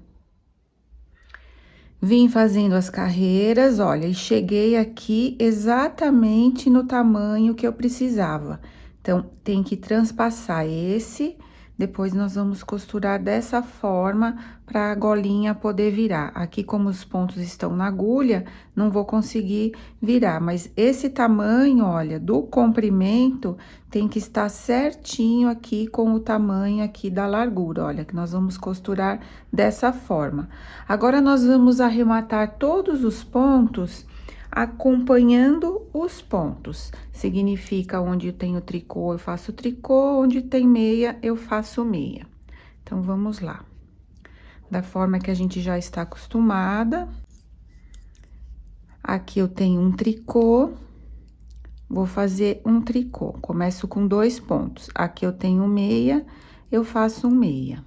Vim fazendo as carreiras, olha, e cheguei aqui exatamente no tamanho que eu precisava. Então, tem que transpassar esse, depois nós vamos costurar dessa forma para a golinha poder virar. Aqui, como os pontos estão na agulha, não vou conseguir virar, mas esse tamanho, olha, do comprimento tem que estar certinho aqui com o tamanho aqui da largura, olha, que nós vamos costurar dessa forma. Agora, nós vamos arrematar todos os pontos acompanhando os pontos. Significa onde eu tenho tricô, eu faço tricô, onde tem meia, eu faço meia. Então, vamos lá. Da forma que a gente já está acostumada. Aqui eu tenho um tricô, vou fazer um tricô. Começo com 2 pontos. Aqui eu tenho meia, eu faço um meia.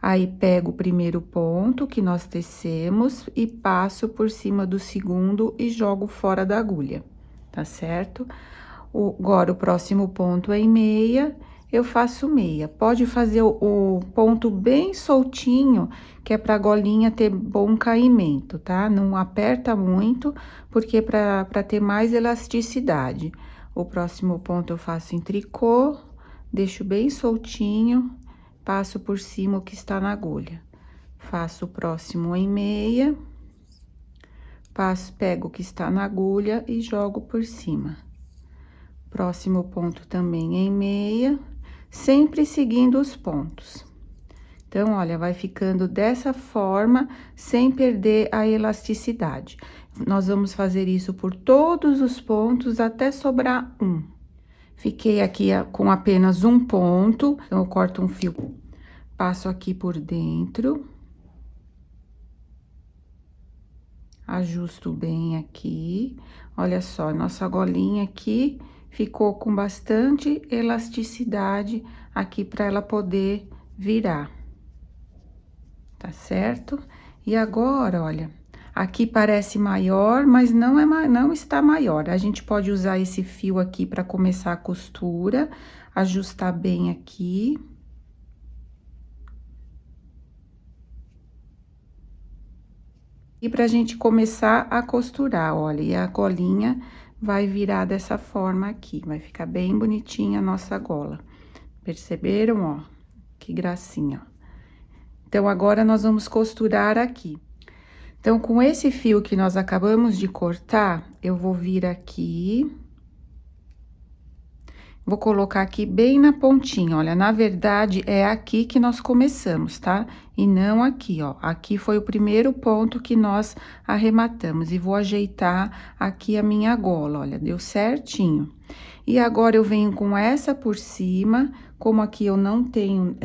Aí, pego o primeiro ponto que nós tecemos e passo por cima do segundo e jogo fora da agulha, tá certo? Agora, o próximo ponto é em meia, eu faço meia. Pode fazer o ponto bem soltinho, que é pra golinha ter bom caimento, tá? Não aperta muito, porque pra ter mais elasticidade. O próximo ponto eu faço em tricô, deixo bem soltinho. Passo por cima o que está na agulha. Faço o próximo em meia. Pego o que está na agulha e jogo por cima. Próximo ponto também em meia, sempre seguindo os pontos. Então, olha, vai ficando dessa forma, sem perder a elasticidade. Nós vamos fazer isso por todos os pontos até sobrar um. Fiquei aqui com apenas um ponto, então eu corto um fio, passo aqui por dentro, ajusto bem aqui. Olha só, nossa golinha aqui ficou com bastante elasticidade aqui para ela poder virar, tá certo? E agora, olha, aqui parece maior, mas não está maior. A gente pode usar esse fio aqui para começar a costura, ajustar bem aqui. E pra gente começar a costurar, olha, e a golinha vai virar dessa forma aqui, vai ficar bem bonitinha a nossa gola. Perceberam, ó? Que gracinha, ó. Então, agora, nós vamos costurar aqui. Então, com esse fio que nós acabamos de cortar, eu vou vir aqui. Vou colocar aqui bem na pontinha, olha, na verdade, é aqui que nós começamos, tá? E não aqui, ó. Aqui foi o primeiro ponto que nós arrematamos. E vou ajeitar aqui a minha gola, olha, deu certinho. E agora, eu venho com essa por cima, como aqui eu não tenho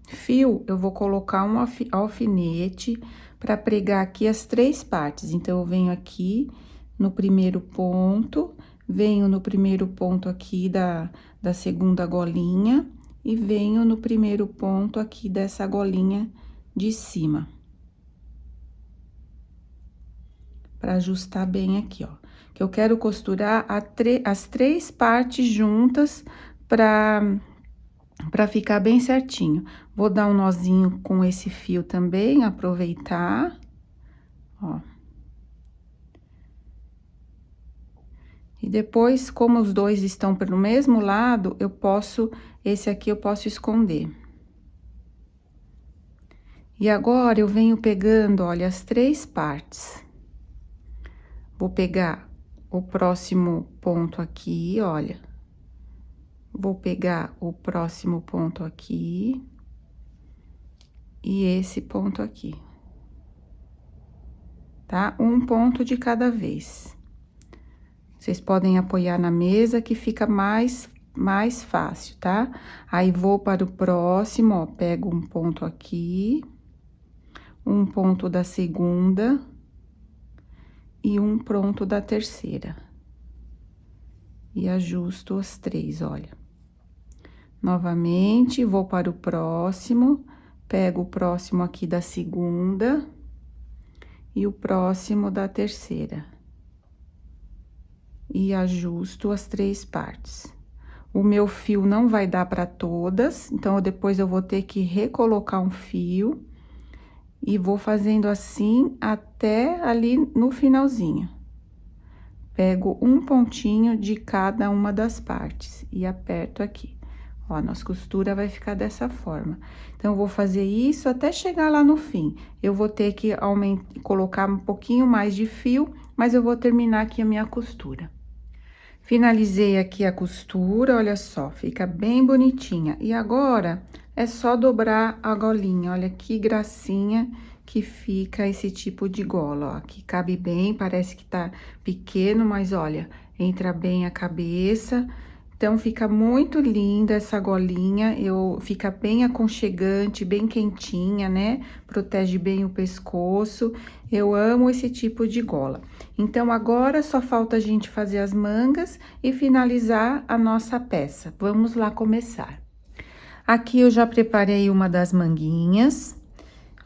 fio, eu vou colocar um alfinete para pregar aqui as 3 partes. Então, eu venho aqui no primeiro ponto, venho no primeiro ponto aqui da segunda golinha e venho no primeiro ponto aqui dessa golinha de cima. Para ajustar bem aqui, ó. Que eu quero costurar as 3 partes juntas para ficar bem certinho. Vou dar um nozinho com esse fio também, aproveitar, ó. E depois, como os dois estão pelo mesmo lado, esse aqui eu posso esconder. E agora, eu venho pegando, olha, as 3 partes. Vou pegar o próximo ponto aqui, olha. Vou pegar o próximo ponto aqui. E esse ponto aqui. Tá? Um ponto de cada vez. Vocês podem apoiar na mesa que fica mais fácil, tá? Aí, vou para o próximo, ó, pego um ponto aqui, um ponto da segunda e um ponto da terceira. E ajusto os 3, olha. Novamente, vou para o próximo, pego o próximo aqui da segunda e o próximo da terceira. E ajusto as 3 partes. O meu fio não vai dar para todas, então, depois eu vou ter que recolocar um fio. E vou fazendo assim até ali no finalzinho. Pego um pontinho de cada uma das partes e aperto aqui. Ó, a nossa costura vai ficar dessa forma. Então, eu vou fazer isso até chegar lá no fim. Eu vou ter que colocar um pouquinho mais de fio, mas eu vou terminar aqui a minha costura. Finalizei aqui a costura, olha só, fica bem bonitinha. E agora, é só dobrar a golinha, olha que gracinha que fica esse tipo de gola, ó. Que cabe bem, parece que tá pequeno, mas olha, entra bem a cabeça. Então, fica muito linda essa golinha, fica bem aconchegante, bem quentinha, né? Protege bem o pescoço. Eu amo esse tipo de gola. Então, agora só falta a gente fazer as mangas e finalizar a nossa peça. Vamos lá começar. Aqui eu já preparei uma das manguinhas.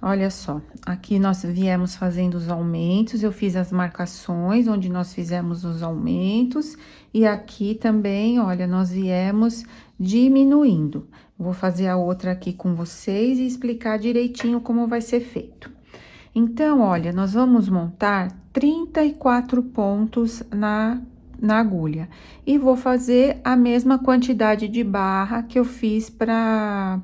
Olha só, aqui nós viemos fazendo os aumentos, eu fiz as marcações onde nós fizemos os aumentos. E aqui também, olha, nós viemos diminuindo. Vou fazer a outra aqui com vocês e explicar direitinho como vai ser feito. Então, olha, nós vamos montar 34 pontos na agulha. E vou fazer a mesma quantidade de barra que eu fiz para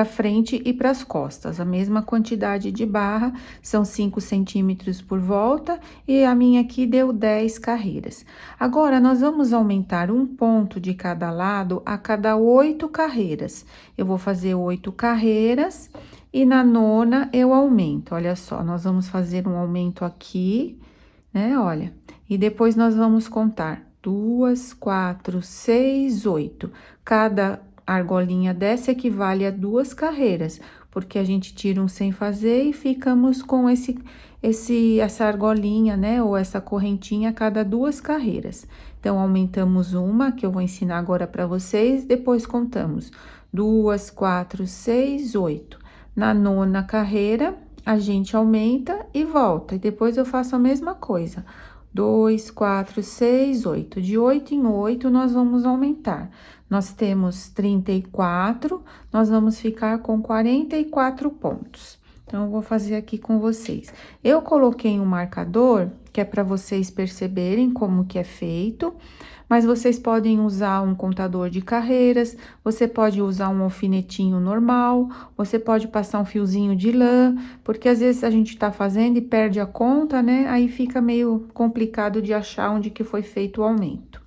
frente e para as costas, a mesma quantidade de barra, são 5 centímetros por volta, e a minha aqui deu 10 carreiras. Agora, nós vamos aumentar um ponto de cada lado a cada 8 carreiras. Eu vou fazer 8 carreiras, e na nona eu aumento, olha só, nós vamos fazer um aumento aqui, né, olha, e depois nós vamos contar 2, 4, 6, 8, cada argolinha dessa equivale a 2 carreiras, porque a gente tira um sem fazer e ficamos com essa argolinha, né, ou essa correntinha a cada 2 carreiras. Então, aumentamos uma, que eu vou ensinar agora para vocês, depois contamos 2, 4, 6, 8. Na nona carreira, a gente aumenta e volta, e depois eu faço a mesma coisa. 2, 4, 6, 8. De 8 em 8, nós vamos aumentar. Nós temos 34, nós vamos ficar com 44 pontos. Então, eu vou fazer aqui com vocês. Eu coloquei um marcador, que é para vocês perceberem como que é feito, mas vocês podem usar um contador de carreiras, você pode usar um alfinetinho normal, você pode passar um fiozinho de lã, porque às vezes a gente tá fazendo e perde a conta, né? Aí fica meio complicado de achar onde que foi feito o aumento.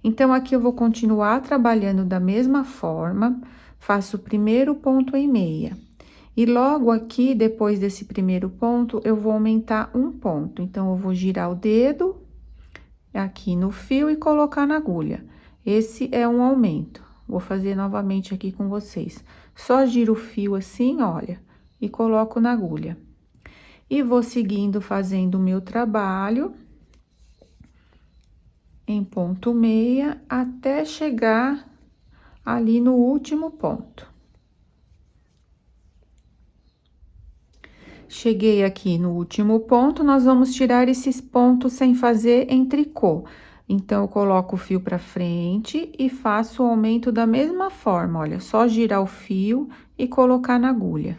Então, aqui eu vou continuar trabalhando da mesma forma, faço o primeiro ponto em meia. E logo aqui, depois desse primeiro ponto, eu vou aumentar um ponto. Então, eu vou girar o dedo aqui no fio e colocar na agulha. Esse é um aumento. Vou fazer novamente aqui com vocês. Só giro o fio assim, olha, e coloco na agulha. E vou seguindo fazendo o meu trabalho em ponto meia até chegar ali no último ponto. Cheguei aqui no último ponto, nós vamos tirar esses pontos sem fazer em tricô. Então, eu coloco o fio pra frente e faço o aumento da mesma forma, olha, só girar o fio e colocar na agulha.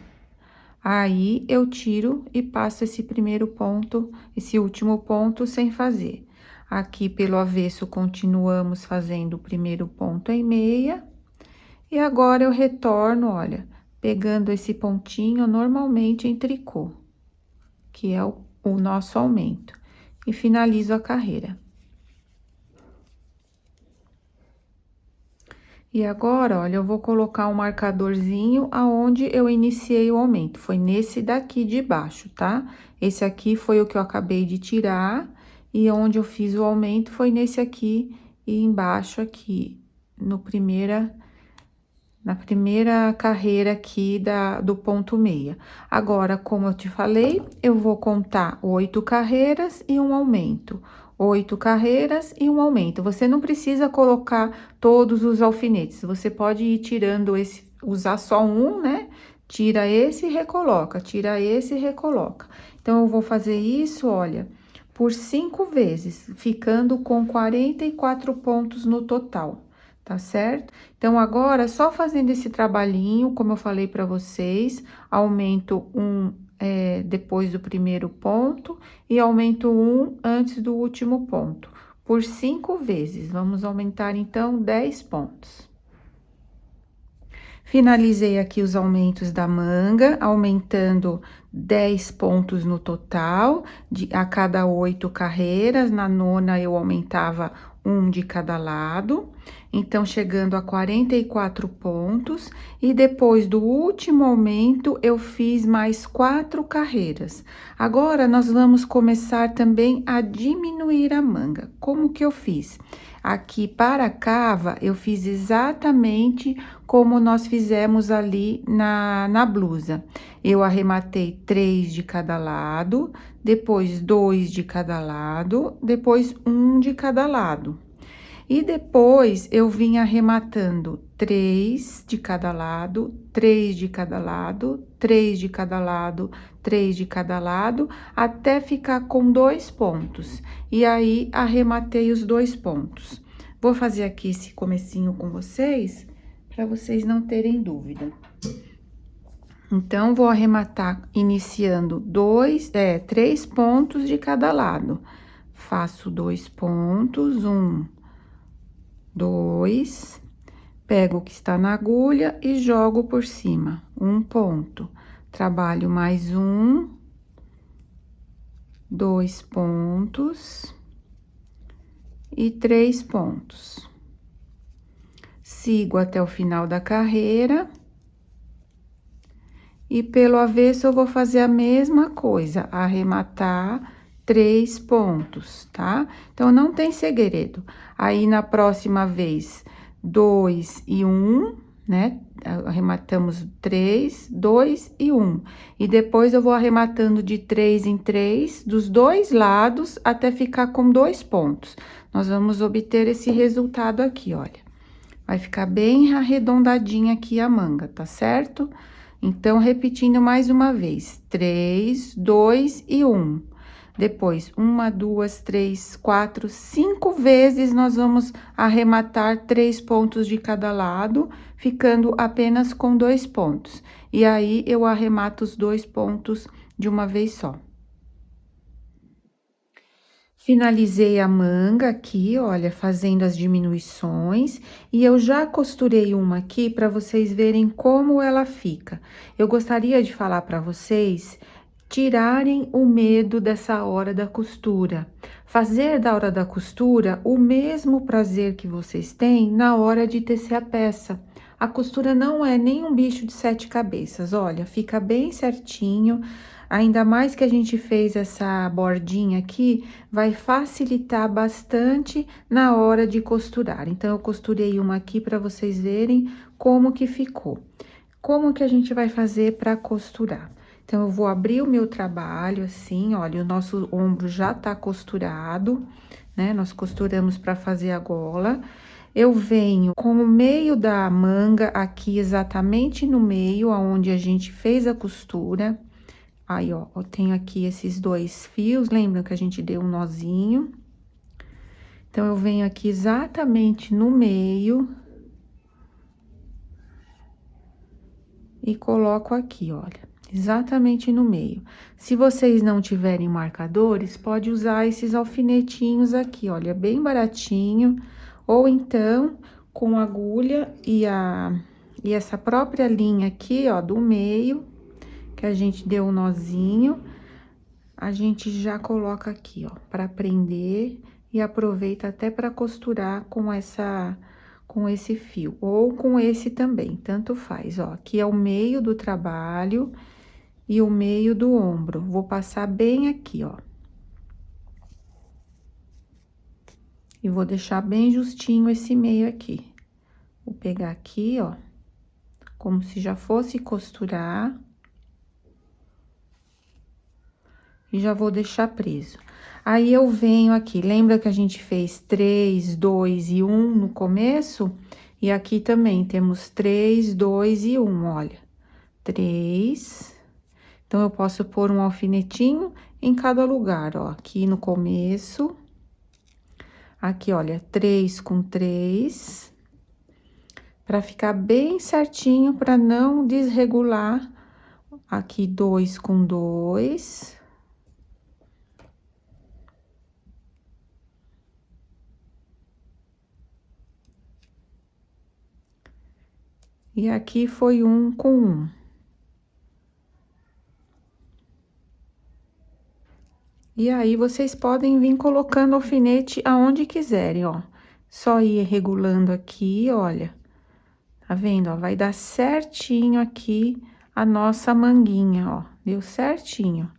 Aí, eu tiro e passo esse primeiro ponto, esse último ponto sem fazer. Aqui, pelo avesso, continuamos fazendo o primeiro ponto em meia. E agora, eu retorno, olha, pegando esse pontinho normalmente em tricô, que é o nosso aumento, e finalizo a carreira. E agora, olha, eu vou colocar um marcadorzinho aonde eu iniciei o aumento, foi nesse daqui de baixo, tá? Esse aqui foi o que eu acabei de tirar, e onde eu fiz o aumento foi nesse aqui e embaixo aqui, na primeira carreira aqui do ponto meia. Agora, como eu te falei, eu vou contar 8 carreiras e um aumento. 8 carreiras e um aumento. Você não precisa colocar todos os alfinetes, você pode ir tirando esse, usar só um, né? Tira esse e recoloca, tira esse e recoloca. Então, eu vou fazer isso, olha, por 5 vezes, ficando com 44 pontos no total. Tá certo? Então, agora, só fazendo esse trabalhinho, como eu falei para vocês, aumento um depois do primeiro ponto e aumento um antes do último ponto, por 5 vezes. Vamos aumentar, então, 10 pontos. Finalizei aqui os aumentos da manga, aumentando 10 pontos no total, a cada 8 carreiras. Na nona, eu aumentava um de cada lado. Então, chegando a 44 pontos. E depois do último aumento, eu fiz mais 4 carreiras. Agora, nós vamos começar também a diminuir a manga. Como que eu fiz? Aqui para a cava, eu fiz exatamente como nós fizemos ali na blusa. Eu arrematei 3 de cada lado, depois 2 de cada lado, depois 1 de cada lado. E depois, eu vim arrematando 3 de cada lado, 3 de cada lado, 3 de cada lado, 3 de cada lado, até ficar com 2 pontos. E aí, arrematei os 2 pontos. Vou fazer aqui esse comecinho com vocês, para vocês não terem dúvida. Então, vou arrematar iniciando 3 pontos de cada lado. Faço 2 pontos, 1, 2, pego o que está na agulha e jogo por cima, um ponto. Trabalho mais 1, 2 pontos e 3 pontos. Sigo até o final da carreira. E pelo avesso, eu vou fazer a mesma coisa, arrematar 3 pontos, tá? Então, não tem segredo. Aí, na próxima vez, 2 e 1, né? Arrematamos 3, 2 e 1. E depois, eu vou arrematando de 3 em 3, dos 2 lados, até ficar com 2 pontos. Nós vamos obter esse resultado aqui, olha. Vai ficar bem arredondadinha aqui a manga, tá certo? Então, repetindo mais uma vez, 3, 2 e 1. Depois, 1, 2, 3, 4, 5 vezes nós vamos arrematar 3 pontos de cada lado, ficando apenas com 2 pontos. E aí, eu arremato os 2 pontos de uma vez só. Finalizei a manga aqui, olha, fazendo as diminuições, e eu já costurei uma aqui para vocês verem como ela fica. Eu gostaria de falar para vocês tirarem o medo dessa hora da costura. Fazer da hora da costura o mesmo prazer que vocês têm na hora de tecer a peça. A costura não é nem um bicho de 7 cabeças, olha, fica bem certinho. Ainda mais que a gente fez essa bordinha aqui, vai facilitar bastante na hora de costurar. Então, eu costurei uma aqui para vocês verem como que ficou. Como que a gente vai fazer para costurar? Então, eu vou abrir o meu trabalho assim, olha, o nosso ombro já tá costurado, né? Nós costuramos para fazer a gola. Eu venho com o meio da manga aqui, exatamente no meio, aonde a gente fez a costura. Aí, ó, eu tenho aqui esses 2 fios, lembram que a gente deu um nozinho? Então, eu venho aqui exatamente no meio. E coloco aqui, olha, exatamente no meio. Se vocês não tiverem marcadores, pode usar esses alfinetinhos aqui, olha, bem baratinho. Ou então, com agulha e essa própria linha aqui, ó, do meio, que a gente deu um nozinho, a gente já coloca aqui, ó, para prender e aproveita até para costurar com esse fio, ou com esse também, tanto faz, ó. Aqui é o meio do trabalho e o meio do ombro. Vou passar bem aqui, ó. E vou deixar bem justinho esse meio aqui. Vou pegar aqui, ó, como se já fosse costurar. E já vou deixar preso. Aí, eu venho aqui, lembra que a gente fez 3, 2 e 1 no começo? E aqui também temos 3, 2 e 1, olha. 3. Então, eu posso pôr um alfinetinho em cada lugar, ó. Aqui no começo. Aqui, olha, 3 com 3. Pra ficar bem certinho, pra não desregular. Aqui, 2 com 2. E aqui foi 1 com 1. E aí, vocês podem vir colocando alfinete aonde quiserem, ó. Só ir regulando aqui, olha. Tá vendo, ó? Vai dar certinho aqui a nossa manguinha, ó. Deu certinho.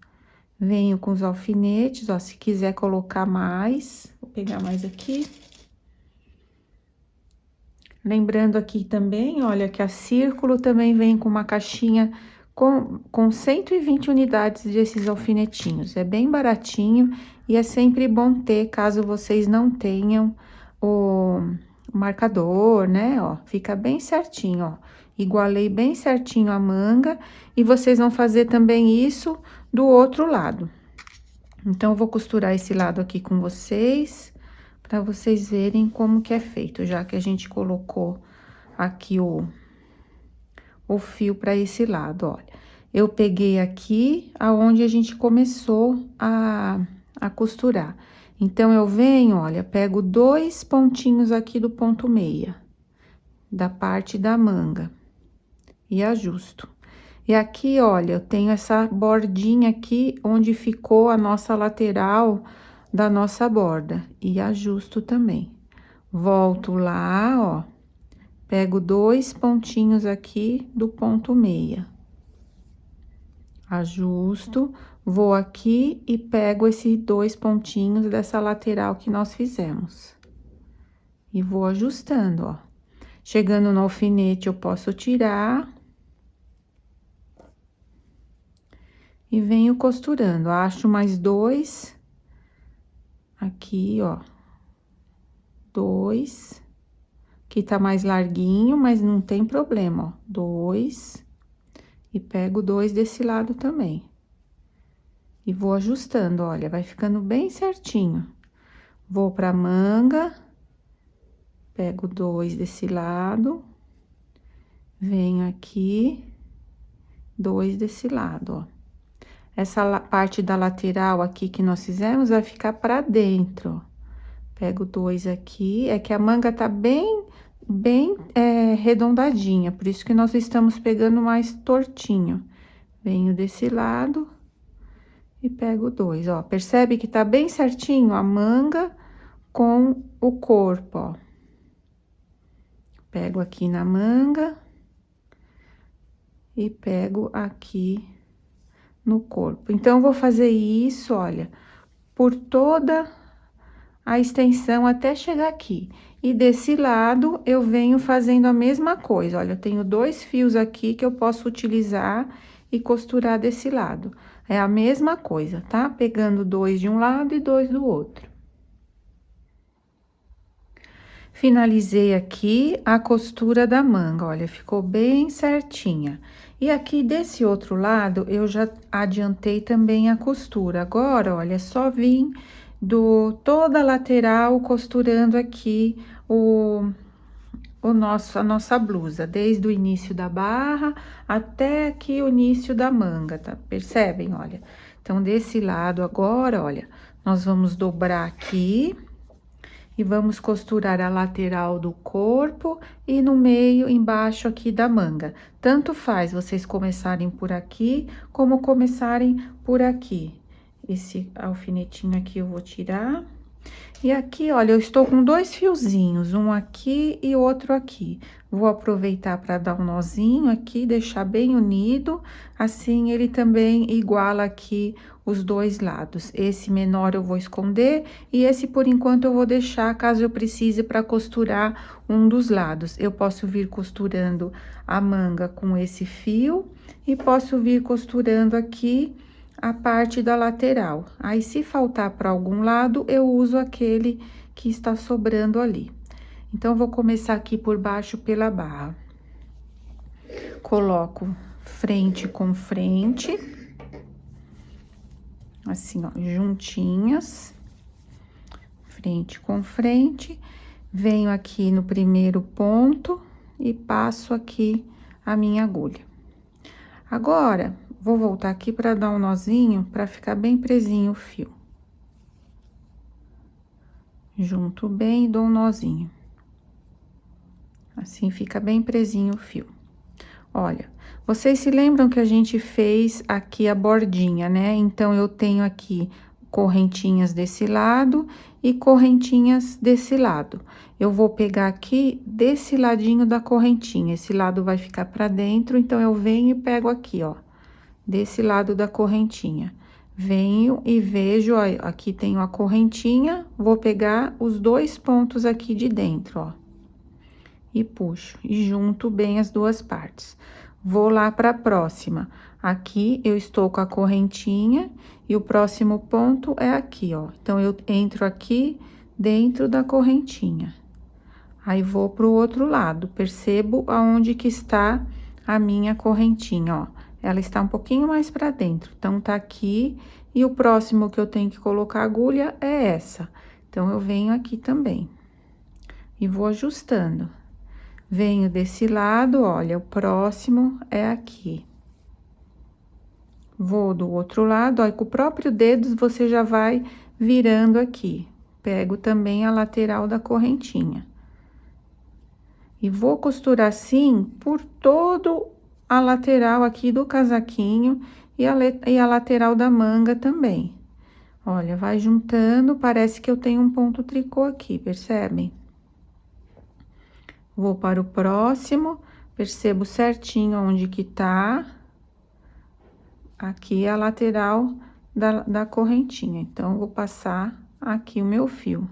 Venho com os alfinetes, ó. Se quiser colocar mais, vou pegar mais aqui. Lembrando aqui também, olha, que a Círculo também vem com uma caixinha com 120 unidades desses alfinetinhos. É bem baratinho e é sempre bom ter, caso vocês não tenham o marcador, né? Ó, fica bem certinho, ó. Igualei bem certinho a manga e vocês vão fazer também isso do outro lado. Então, eu vou costurar esse lado aqui com vocês, para vocês verem como que é feito, já que a gente colocou aqui o fio para esse lado, olha. Eu peguei aqui aonde a gente começou a costurar. Então, eu venho, olha, pego 2 pontinhos aqui do ponto meia, da parte da manga, e ajusto. E aqui, olha, eu tenho essa bordinha aqui, onde ficou a nossa lateral da nossa borda, e ajusto também. Volto lá, ó, pego 2 pontinhos aqui do ponto meia. Ajusto, vou aqui e pego esses 2 pontinhos dessa lateral que nós fizemos. E vou ajustando, ó. Chegando no alfinete, eu posso tirar. E venho costurando, acho mais 2. Aqui, ó. 2. Que tá mais larguinho, mas não tem problema, ó. 2. E pego 2 desse lado também. E vou ajustando, olha, vai ficando bem certinho. Vou pra manga. Pego 2 desse lado. Venho aqui. 2 desse lado, ó. Essa parte da lateral aqui que nós fizemos vai ficar pra dentro, ó. Pego 2 aqui, é que a manga tá bem arredondadinha, por isso que nós estamos pegando mais tortinho. Venho desse lado, e pego dois, ó. Percebe que tá bem certinho a manga com o corpo, ó. Pego aqui na manga e pego aqui no corpo. Então, eu vou fazer isso, olha, por toda a extensão até chegar aqui. E desse lado, eu venho fazendo a mesma coisa. Olha, eu tenho dois fios aqui que eu posso utilizar e costurar desse lado. É a mesma coisa, tá? Pegando dois de um lado e dois do outro. Finalizei aqui a costura da manga, olha, ficou bem certinha. E aqui desse outro lado, eu já adiantei também a costura. Agora, olha, é só vir toda a lateral costurando aqui a nossa blusa, desde o início da barra até aqui o início da manga, tá? Percebem? Olha, então, desse lado agora, olha, nós vamos dobrar aqui e vamos costurar a lateral do corpo e no meio, embaixo aqui da manga. Tanto faz vocês começarem por aqui, como começarem por aqui. Esse alfinetinho aqui eu vou tirar. E aqui, olha, eu estou com dois fiozinhos, um aqui e outro aqui. Vou aproveitar para dar um nozinho aqui, deixar bem unido, assim ele também iguala aqui os dois lados. Esse menor eu vou esconder e esse, por enquanto, eu vou deixar caso eu precise para costurar um dos lados. Eu posso vir costurando a manga com esse fio e posso vir costurando aqui a parte da lateral. Aí, se faltar para algum lado, eu uso aquele que está sobrando ali. Então, vou começar aqui por baixo pela barra. Coloco frente com frente, assim, ó, juntinhas, frente com frente. Venho aqui no primeiro ponto e passo aqui a minha agulha. Agora, vou voltar aqui para dar um nozinho, para ficar bem presinho o fio. Junto bem e dou um nozinho. Assim, fica bem presinho o fio. Olha, vocês se lembram que a gente fez aqui a bordinha, né? Então, eu tenho aqui correntinhas desse lado e correntinhas desse lado. Eu vou pegar aqui desse ladinho da correntinha, esse lado vai ficar pra dentro, então, eu venho e pego aqui, ó, desse lado da correntinha. Venho e vejo, ó, aqui tenho a correntinha, vou pegar os dois pontos aqui de dentro, ó. E puxo, e junto bem as duas partes. Vou lá para a próxima. Aqui, eu estou com a correntinha, e o próximo ponto é aqui, ó. Então, eu entro aqui dentro da correntinha. Aí, vou pro outro lado, percebo aonde que está a minha correntinha, ó. Ela está um pouquinho mais para dentro, então, tá aqui, e o próximo que eu tenho que colocar agulha é essa. Então, eu venho aqui também. E vou ajustando. Venho desse lado, olha, o próximo é aqui. Vou do outro lado, ó, com o próprio dedo você já vai virando aqui. Pego também a lateral da correntinha. E vou costurar assim por todo a lateral aqui do casaquinho e a lateral da manga também. Olha, vai juntando, parece que eu tenho um ponto tricô aqui, percebem? Vou para o próximo, percebo certinho onde que tá. Aqui é a lateral da correntinha, então, vou passar aqui o meu fio.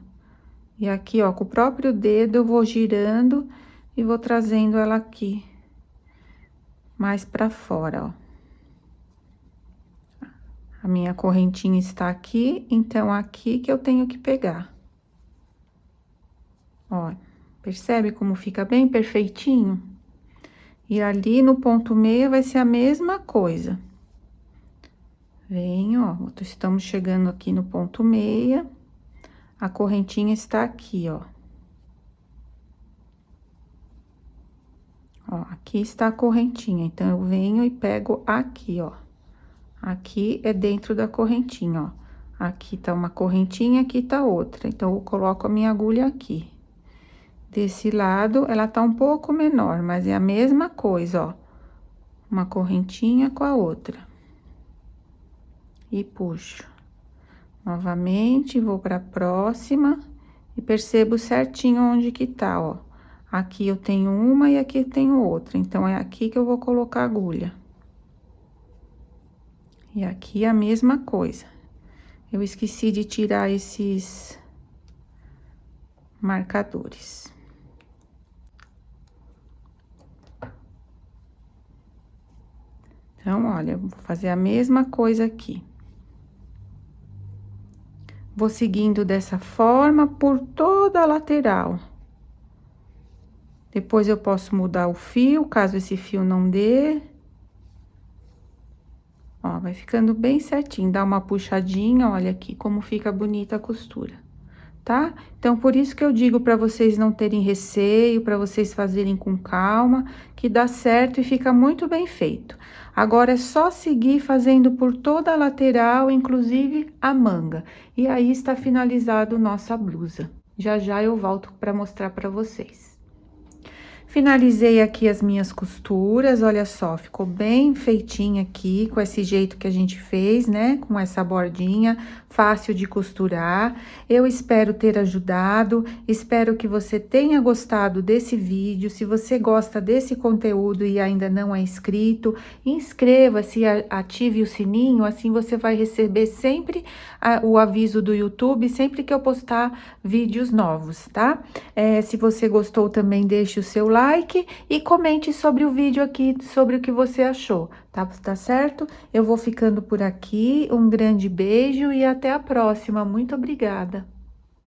E aqui, ó, com o próprio dedo, eu vou girando e vou trazendo ela aqui, mais pra fora, ó. A minha correntinha está aqui, então, aqui que eu tenho que pegar. Ó. Percebe como fica bem perfeitinho? E ali no ponto meia vai ser a mesma coisa. Venho, ó, estamos chegando aqui no ponto meia. A correntinha está aqui, ó. Ó, aqui está a correntinha, então, eu venho e pego aqui, ó. Aqui é dentro da correntinha, ó. Aqui tá uma correntinha, aqui tá outra. Então, eu coloco a minha agulha aqui. Desse lado, ela tá um pouco menor, mas é a mesma coisa, ó. Uma correntinha com a outra. e puxo. Novamente, vou para a próxima e percebo certinho onde que tá, ó. Aqui eu tenho uma e aqui eu tenho outra, então é aqui que eu vou colocar a agulha. E aqui a mesma coisa. Eu esqueci de tirar esses marcadores. Então, olha, eu vou fazer a mesma coisa aqui. Vou seguindo dessa forma por toda a lateral. Depois eu posso mudar o fio, caso esse fio não dê. Ó, vai ficando bem certinho, dá uma puxadinha, olha aqui como fica bonita a costura, tá? Então, por isso que eu digo para vocês não terem receio, para vocês fazerem com calma, que dá certo e fica muito bem feito. Agora, é só seguir fazendo por toda a lateral, inclusive a manga. E aí, está finalizado nossa blusa. Já já eu volto para mostrar para vocês. Finalizei aqui as minhas costuras, olha só, ficou bem feitinha aqui, com esse jeito que a gente fez, né? Com essa bordinha, fácil de costurar. Eu espero ter ajudado, espero que você tenha gostado desse vídeo. Se você gosta desse conteúdo e ainda não é inscrito, inscreva-se, ative o sininho, assim você vai receber sempre o aviso do YouTube, sempre que eu postar vídeos novos, tá? Se você gostou também, deixe o seu like e comente sobre o vídeo aqui, sobre o que você achou, tá certo? Eu vou ficando por aqui, um grande beijo e até a próxima. Muito obrigada!